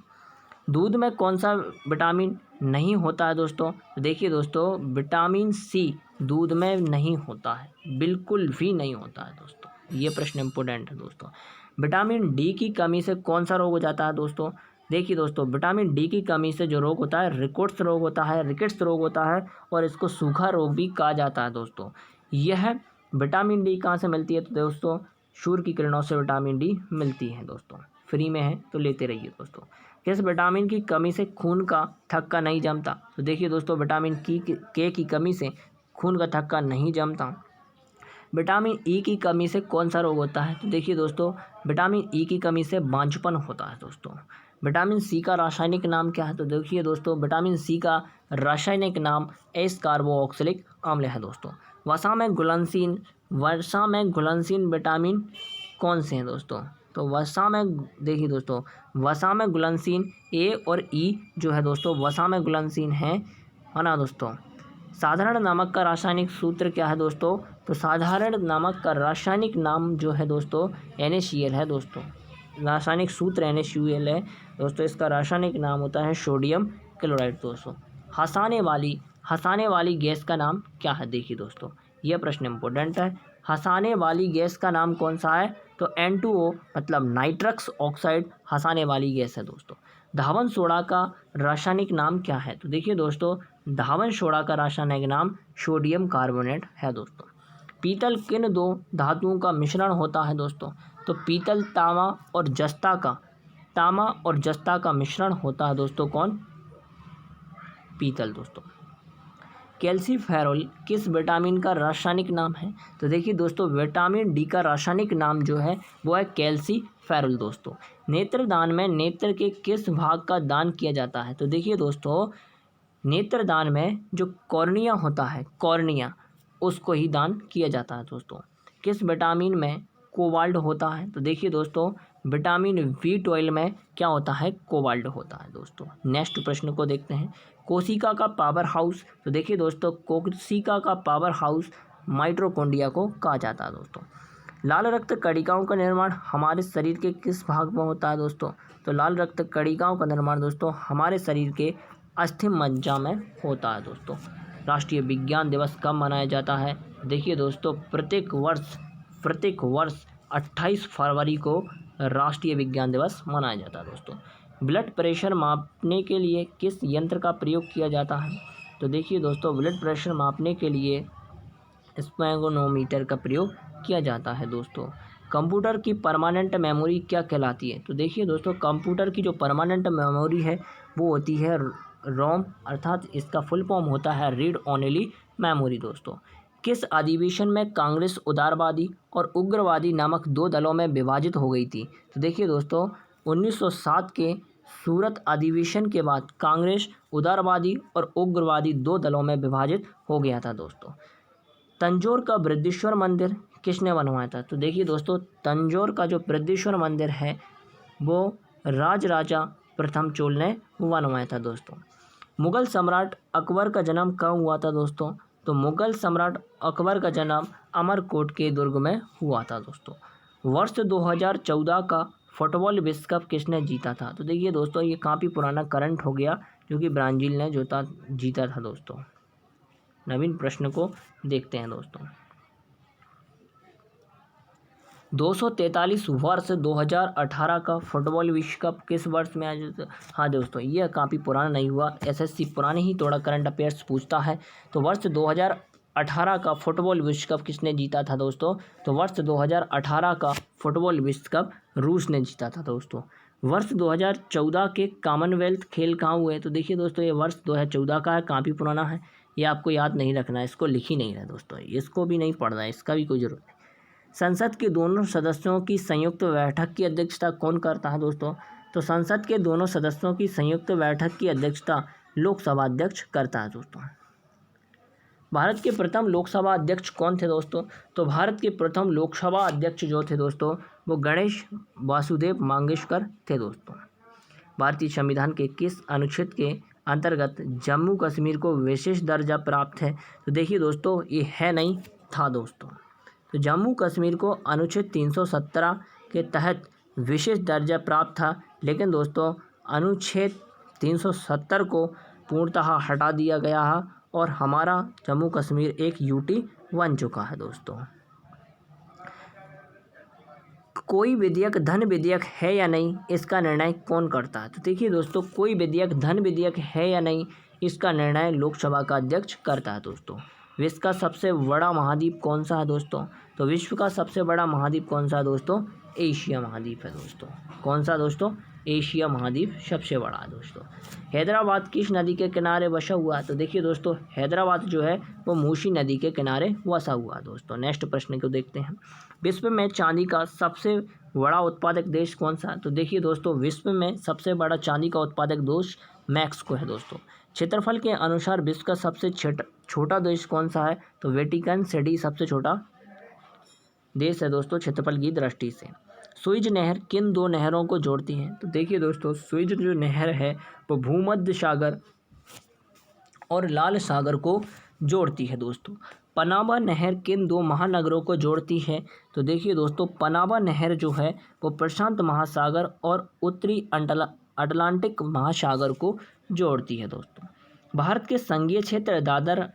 दूध में कौन सा विटामिन नहीं होता है दोस्तों? तो देखिए दोस्तों विटामिन सी दूध में नहीं होता है, बिल्कुल भी नहीं होता है दोस्तों। ये प्रश्न इंपॉर्टेंट है दोस्तों। विटामिन डी की कमी से कौन सा रोग हो जाता है दोस्तों? देखिए दोस्तों विटामिन डी की कमी से जो रोग होता है रिकेट्स रोग होता है और इसको सूखा रोग भी कहा जाता है दोस्तों। यह विटामिन डी कहाँ से मिलती है? तो दोस्तों सूर्य की किरणों से विटामिन डी मिलती है दोस्तों, फ्री में है तो लेते रहिए दोस्तों। किस विटामिन की कमी से खून का थक्का नहीं जमता? तो देखिए दोस्तों विटामिन के की कमी से खून का थक्का नहीं जमता। विटामिन ई की कमी से कौन सा रोग होता है? तो देखिए दोस्तों विटामिन ई की कमी से बांझपन होता है दोस्तों। विटामिन सी का रासायनिक नाम क्या है? तो देखिए दोस्तों विटामिन सी का रासायनिक नाम एस कार्बोक्सिलिक अम्ल है दोस्तों। वसा में घुलनशील विटामिन कौन से हैं दोस्तों? तो देखिए दोस्तों वसा में घुलनशील ए और ई जो है दोस्तों वसा में घुलनशील है ना दोस्तों। साधारण नमक का रासायनिक सूत्र क्या है दोस्तों? तो साधारण नमक का रासायनिक नाम जो है दोस्तों NaCl है दोस्तों। रासायनिक सूत्र NaCl है दोस्तों, इसका रासायनिक नाम होता है सोडियम क्लोराइड दोस्तों। हंसाने वाली गैस का नाम क्या है? देखिए दोस्तों यह प्रश्न इंपॉर्टेंट है। हंसाने वाली गैस का नाम कौन सा है? तो N2O मतलब नाइट्रस ऑक्साइड हंसाने वाली गैस है दोस्तों। धावन सोडा का रासायनिक नाम क्या है? तो देखिए दोस्तों धावन सोडा का रासायनिक नाम सोडियम कार्बोनेट है दोस्तों। पीतल किन 2 धातुओं का मिश्रण होता है दोस्तों? तो पीतल तामा और जस्ता का मिश्रण होता है दोस्तों। कौन? पीतल दोस्तों। कैल्सीफेरॉल किस विटामिन का रासायनिक नाम है? तो देखिए दोस्तों विटामिन डी का रासायनिक नाम जो है वो है फेरुल दोस्तों। नेत्रदान में नेत्र के किस भाग का दान किया जाता है? तो देखिए दोस्तों, नेत्रदान में जो कॉर्निया होता है, कॉर्निया, उसको ही दान किया जाता है दोस्तों। किस विटामिन में कोबाल्ट होता है? तो देखिए दोस्तों, विटामिन B12 में क्या होता है? कोबाल्ट होता है दोस्तों। नेक्स्ट प्रश्न को देखते हैं। कोशिका का पावर हाउस? तो देखिए दोस्तों, कोशिका का पावर हाउस माइटोकॉन्ड्रिया को कहा जाता है दोस्तों। लाल रक्त कणिकाओं का निर्माण हमारे शरीर के किस भाग में होता है दोस्तों? तो लाल रक्त कणिकाओं का निर्माण दोस्तों हमारे शरीर के अस्थि मज्जा में होता है दोस्तों। राष्ट्रीय विज्ञान दिवस कब मनाया जाता है? देखिए दोस्तों, प्रत्येक वर्ष 28 फरवरी को राष्ट्रीय विज्ञान दिवस मनाया जाता है दोस्तों। ब्लड प्रेशर मापने के लिए किस यंत्र का प्रयोग किया जाता है? तो देखिए दोस्तों, ब्लड प्रेशर मापने के लिए स्फेगोमीटर का प्रयोग किया जाता है दोस्तों। कंप्यूटर की परमानेंट मेमोरी क्या कहलाती है? तो देखिए दोस्तों, कंप्यूटर की जो परमानेंट मेमोरी है वो होती है रोम, अर्थात इसका फुल फॉर्म होता है रीड ओनली मेमोरी दोस्तों। किस अधिवेशन में कांग्रेस उदारवादी और उग्रवादी नामक दो दलों में विभाजित हो गई थी? तो देखिए दोस्तों, 1907 के सूरत अधिवेशन के बाद कांग्रेस उदारवादी और उग्रवादी दो दलों में विभाजित हो गया था दोस्तों। तंजौर का बृहदीश्वर मंदिर किसने बनवाया था? तो देखिए दोस्तों, तंजौर का जो बृहदीश्वर मंदिर है वो राजा प्रथम चोल ने बनवाया था दोस्तों। मुगल सम्राट अकबर का जन्म कब हुआ था दोस्तों? तो मुगल सम्राट अकबर का जन्म अमरकोट के दुर्ग में हुआ था दोस्तों। वर्ष 2014 का फुटबॉल विश्व कप किसने जीता था? तो देखिए दोस्तों, ये काफ़ी पुराना करंट हो गया, जो कि ब्राज़ील ने जीता था दोस्तों। नवीन प्रश्न को देखते हैं दोस्तों। 243 वर्ष 2018 का फुटबॉल विश्व कप किस वर्ष में आयोजित? हाँ दोस्तों, यह काफ़ी पुराना नहीं हुआ, एसएससी पुराने ही थोड़ा करंट अफेयर्स पूछता है। तो वर्ष 2018 का फुटबॉल विश्व कप किसने जीता था दोस्तों? तो वर्ष 2018 का फुटबॉल विश्व कप रूस ने जीता था दोस्तों। वर्ष 2014 के कॉमनवेल्थ खेल कहाँ हुए? तो देखिए दोस्तों, ये वर्ष 2014 का है, काफ़ी पुराना है, ये आपको याद नहीं रखना है, इसको लिख ही नहीं रहा दोस्तों, इसको भी नहीं पढ़ना है, इसका भी कोई ज़रूरत नहीं। संसद के दोनों सदस्यों की संयुक्त बैठक की अध्यक्षता कौन करता है दोस्तों? तो संसद के दोनों सदस्यों की संयुक्त बैठक की अध्यक्षता लोकसभा अध्यक्ष करता है दोस्तों। भारत के प्रथम लोकसभा अध्यक्ष कौन थे दोस्तों? तो भारत के प्रथम लोकसभा अध्यक्ष जो थे दोस्तों वो गणेश वासुदेव मांगेशकर थे दोस्तों। भारतीय संविधान के किस अनुच्छेद के अंतर्गत जम्मू कश्मीर को विशेष दर्जा प्राप्त है? तो देखिए दोस्तों, ये है नहीं था दोस्तों। तो जम्मू कश्मीर को अनुच्छेद 317 के तहत विशेष दर्जा प्राप्त था, लेकिन दोस्तों अनुच्छेद 370 को पूर्णतः हटा दिया गया है और हमारा जम्मू कश्मीर एक यूटी बन चुका है दोस्तों। कोई विधेयक धन विधेयक है या नहीं, इसका निर्णय कौन करता है? तो देखिए दोस्तों, कोई विधेयक धन विधेयक है या नहीं, इसका निर्णय लोकसभा का अध्यक्ष करता है दोस्तों। विश्व का सबसे बड़ा महाद्वीप कौन सा है दोस्तों? तो विश्व का सबसे बड़ा महाद्वीप कौन सा है दोस्तों? एशिया महाद्वीप है दोस्तों। कौन सा दोस्तों? एशिया महाद्वीप सबसे बड़ा है दोस्तों। हैदराबाद किस नदी के किनारे बसा हुआ है? तो देखिए दोस्तों, हैदराबाद जो है वो मूसी नदी के किनारे बसा हुआ है दोस्तों। नेक्स्ट प्रश्न को देखते हैं। विश्व में चांदी का सबसे बड़ा उत्पादक देश कौन सा है? तो देखिए दोस्तों, विश्व में सबसे बड़ा चांदी का उत्पादक देश मैक्सिको है दोस्तों। क्षेत्रफल के अनुसार विश्व का सबसे छोटा देश कौन सा है? तो वेटिकन सिटी सबसे छोटा देश है दोस्तों क्षेत्रफल की दृष्टि से। सुएज नहर किन दो नहरों को जोड़ती है? तो देखिए दोस्तों, सुएज जो नहर है वो भूमध्य सागर और लाल सागर को जोड़ती है दोस्तों। पनामा नहर किन दो महानगरों को जोड़ती है? तो देखिए दोस्तों, पनामा नहर जो है वो प्रशांत महासागर और उत्तरी अटलांटिक महासागर को जोड़ती है दोस्तों। भारत के संघीय क्षेत्र दादर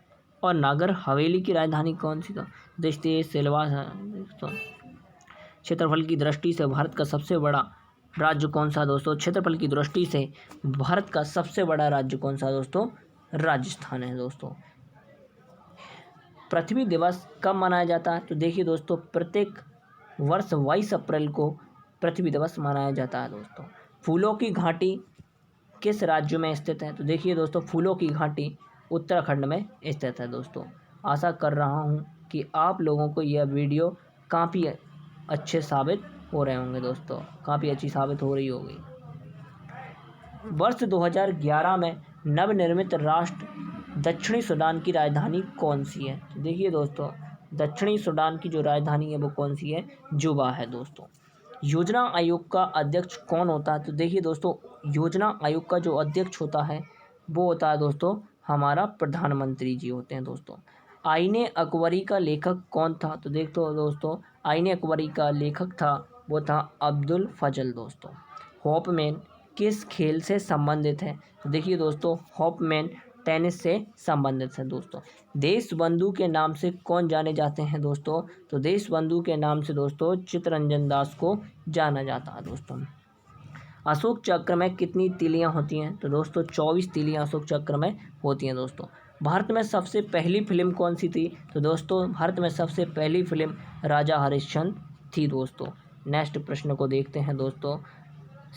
और नागर हवेली की राजधानी कौन सी? दोस्तों सिलवासा है दोस्तों। क्षेत्रफल की दृष्टि से भारत का सबसे बड़ा राज्य कौन सा दोस्तों? क्षेत्रफल की दृष्टि से भारत का सबसे बड़ा राज्य कौन सा दोस्तों? राजस्थान है दोस्तों। पृथ्वी दिवस कब मनाया जाता है? तो देखिए दोस्तों, प्रत्येक वर्ष 22 अप्रैल को पृथ्वी दिवस मनाया जाता है दोस्तों। फूलों की घाटी किस राज्य में स्थित है? तो देखिए दोस्तों, फूलों की घाटी उत्तराखंड में स्थित है दोस्तों। आशा कर रहा हूँ कि आप लोगों को यह वीडियो काफ़ी अच्छे साबित हो रहे होंगे दोस्तों, काफ़ी अच्छी साबित हो रही होगी। वर्ष 2011 में नवनिर्मित राष्ट्र दक्षिणी सूडान की राजधानी कौन सी है? तो देखिए दोस्तों, दक्षिणी सूडान की जो राजधानी है वो कौन सी है? जुबा है दोस्तों। योजना आयोग का अध्यक्ष कौन होता है? तो देखिए दोस्तों, योजना आयोग का जो अध्यक्ष होता है वो होता है दोस्तों हमारा प्रधानमंत्री जी होते हैं दोस्तों। आईने अकबरी का लेखक कौन था? तो देखो दोस्तों, आईने अकबरी का लेखक था वो था अब्दुल फजल दोस्तों। हॉपमैन किस खेल से संबंधित है? तो देखिए दोस्तों, हॉपमैन टेनिस से संबंधित है दोस्तों। देशबंधु के नाम से कौन जाने जाते हैं दोस्तों? तो देशबंधु के नाम से दोस्तों चित्तरंजन दास को जाना जाता है दोस्तों। अशोक चक्र में कितनी तीलियां होती हैं? तो दोस्तों 24 तीलियां अशोक चक्र में होती हैं दोस्तों। भारत में सबसे पहली फिल्म कौन सी थी? तो दोस्तों भारत में सबसे पहली फिल्म राजा हरिश्चंद्र थी दोस्तों। नेक्स्ट प्रश्न को देखते हैं दोस्तों।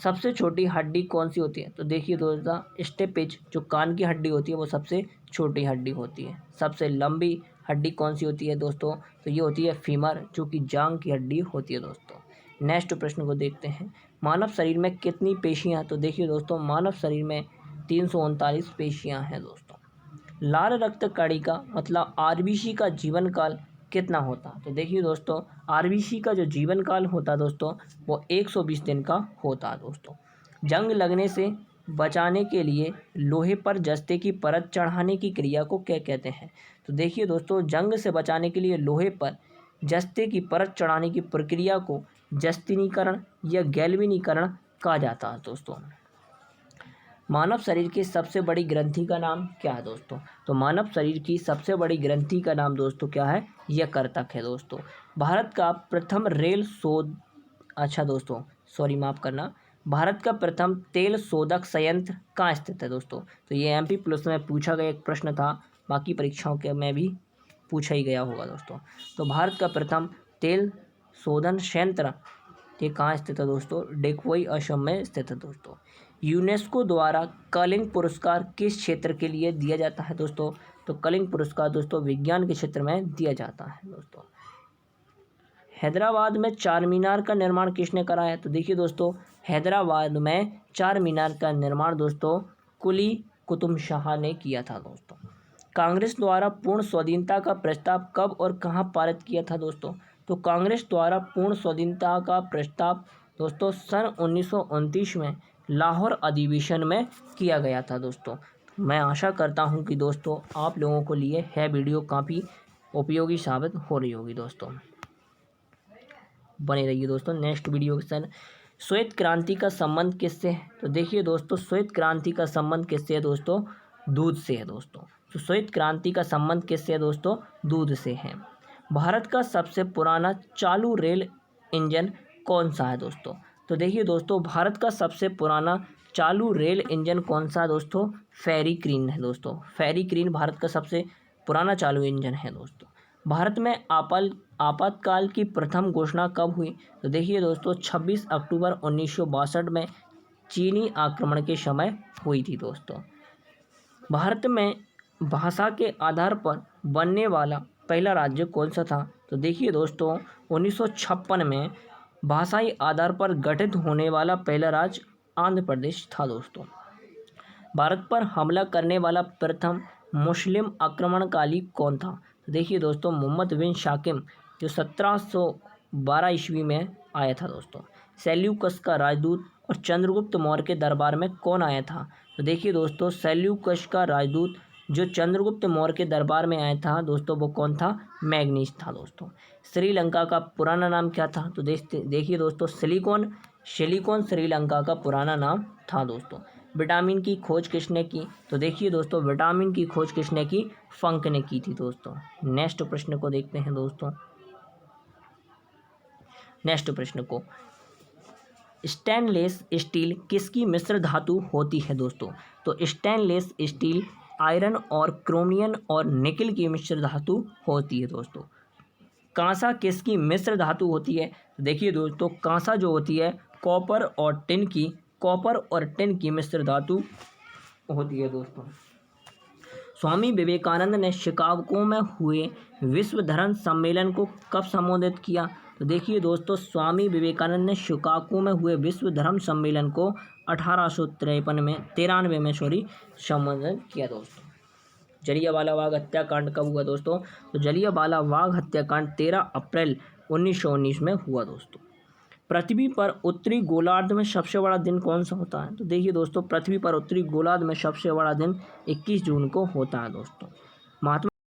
सबसे छोटी हड्डी कौन सी होती है? तो देखिए दोस्तों, स्टेपिज जो कान की हड्डी होती है वो सबसे छोटी हड्डी होती है। सबसे लंबी हड्डी कौन सी होती है दोस्तों? तो ये होती है फीमर, जो कि जांघ की हड्डी होती है दोस्तों। नेक्स्ट प्रश्न को देखते हैं। मानव शरीर में कितनी पेशियां हैं? तो देखिए दोस्तों, मानव शरीर में 339 पेशियां हैं दोस्तों। लाल रक्त कणिका मतलब आरबीसी का जीवन काल कितना होता? तो देखिए दोस्तों, आरबीसी का जो जीवन काल होता है दोस्तों वो 120 दिन का होता है दोस्तों। जंग लगने से बचाने के लिए लोहे पर जस्ते की परत चढ़ाने की क्रिया को क्या कहते हैं? तो देखिए दोस्तों, जंग से बचाने के लिए लोहे पर जस्ते की परत चढ़ाने की प्रक्रिया को जस्तीनीकरण या गैल्वेनीकरण कहा जाता है दोस्तों। मानव शरीर की सबसे बड़ी ग्रंथि का नाम क्या है दोस्तों? तो मानव शरीर की सबसे बड़ी ग्रंथि का नाम दोस्तों क्या है? यकृतक है दोस्तों। भारत का प्रथम रेल शोध अच्छा दोस्तों, सॉरी माफ़ करना, भारत का प्रथम तेल शोधक संयंत्र कहाँ स्थित है दोस्तों? तो ये एमपी प्लस में पूछा गया एक प्रश्न था, बाकी परीक्षाओं के में भी पूछा ही गया होगा दोस्तों। तो भारत का प्रथम तेल शोधन संयंत्र ये कहाँ स्थित है दोस्तों? डेकोई असम में स्थित है दोस्तों। यूनेस्को द्वारा कलिंग पुरस्कार किस क्षेत्र के लिए दिया जाता है दोस्तों? तो कलिंग पुरस्कार दोस्तों विज्ञान के क्षेत्र में दिया जाता है दोस्तों। हैदराबाद में चार मीनार का निर्माण किसने कराया? तो देखिए दोस्तों, हैदराबाद में चार मीनार का निर्माण दोस्तों कुली कुतुब शाह ने किया था दोस्तों। कांग्रेस द्वारा पूर्ण स्वाधीनता का प्रस्ताव कब और कहाँ पारित किया था दोस्तों? तो कांग्रेस द्वारा पूर्ण स्वाधीनता का प्रस्ताव दोस्तों सन 1929 में लाहौर अधिवेशन में किया गया था दोस्तों। मैं आशा करता हूं कि दोस्तों आप लोगों को लिए यह वीडियो काफ़ी उपयोगी साबित हो रही होगी दोस्तों। बने रहिए दोस्तों नेक्स्ट वीडियो के साथ। श्वेत क्रांति का संबंध किससे है? तो देखिए दोस्तों, श्वेत क्रांति का संबंध किससे है दोस्तों? दूध से है दोस्तों। तो श्वेत क्रांति का संबंध किससे है दोस्तों? दूध से है। भारत का सबसे पुराना चालू रेल इंजन कौन सा है दोस्तों? तो देखिए दोस्तों, भारत का सबसे पुराना चालू रेल इंजन कौन सा है दोस्तों? फेरी क्रीन है दोस्तों। फेरी क्रीन भारत का सबसे पुराना चालू इंजन है दोस्तों। भारत में आपातकाल की प्रथम घोषणा कब हुई? तो देखिए दोस्तों, 26 अक्टूबर 1962 में चीनी आक्रमण के समय हुई थी दोस्तों। भारत में भाषा के आधार पर बनने वाला पहला राज्य कौन सा था? तो देखिए दोस्तों, 1956 में भाषाई आधार पर गठित होने वाला पहला राज्य आंध्र प्रदेश था दोस्तों। भारत पर हमला करने वाला प्रथम मुस्लिम आक्रमणकारी कौन था? तो देखिए दोस्तों, मोहम्मद बिन शाकिम, जो 1712 ईस्वी में आया था दोस्तों। सेल्यूकस का राजदूत और चंद्रगुप्त मौर्य के दरबार में कौन आया था? तो देखिए दोस्तों, सेल्यूकस का राजदूत जो चंद्रगुप्त मौर्य के दरबार में आया था दोस्तों वो कौन था? मैग्नीज था दोस्तों। श्रीलंका का पुराना नाम क्या था? तो देखिए दोस्तों, सिलिकॉन श्रीलंका का पुराना नाम था दोस्तों। विटामिन की खोज किसने की? तो देखिए दोस्तों, विटामिन की खोज किसने की? फंक ने की थी दोस्तों। नेक्स्ट प्रश्न को देखते हैं दोस्तों। नेक्स्ट प्रश्न को, स्टेनलेस स्टील किसकी मिश्र धातु होती है दोस्तों? तो स्टेनलेस स्टील आयरन और क्रोमियम और निकल की मिश्र धातु होती है दोस्तों। कांसा किसकी मिश्र धातु होती है? देखिए दोस्तों, कांसा जो होती है कॉपर और टिन की मिश्र धातु होती है दोस्तों। स्वामी विवेकानंद ने शिकागो में हुए विश्व धर्म सम्मेलन को कब संबोधित किया? तो देखिए दोस्तों, स्वामी विवेकानंद ने शिकागो में हुए विश्व धर्म सम्मेलन को 1893 में संबोधित किया दोस्तों। जलियांवाला बाग हत्याकांड कब हुआ दोस्तों? तो जलियांवाला बाग हत्याकांड 13 अप्रैल 1919 में हुआ दोस्तों। पृथ्वी पर उत्तरी गोलार्ध में सबसे बड़ा दिन कौन सा होता है? तो देखिए दोस्तों, पृथ्वी पर उत्तरी गोलार्ध में सबसे बड़ा दिन 21 जून को होता है दोस्तों। महात्मा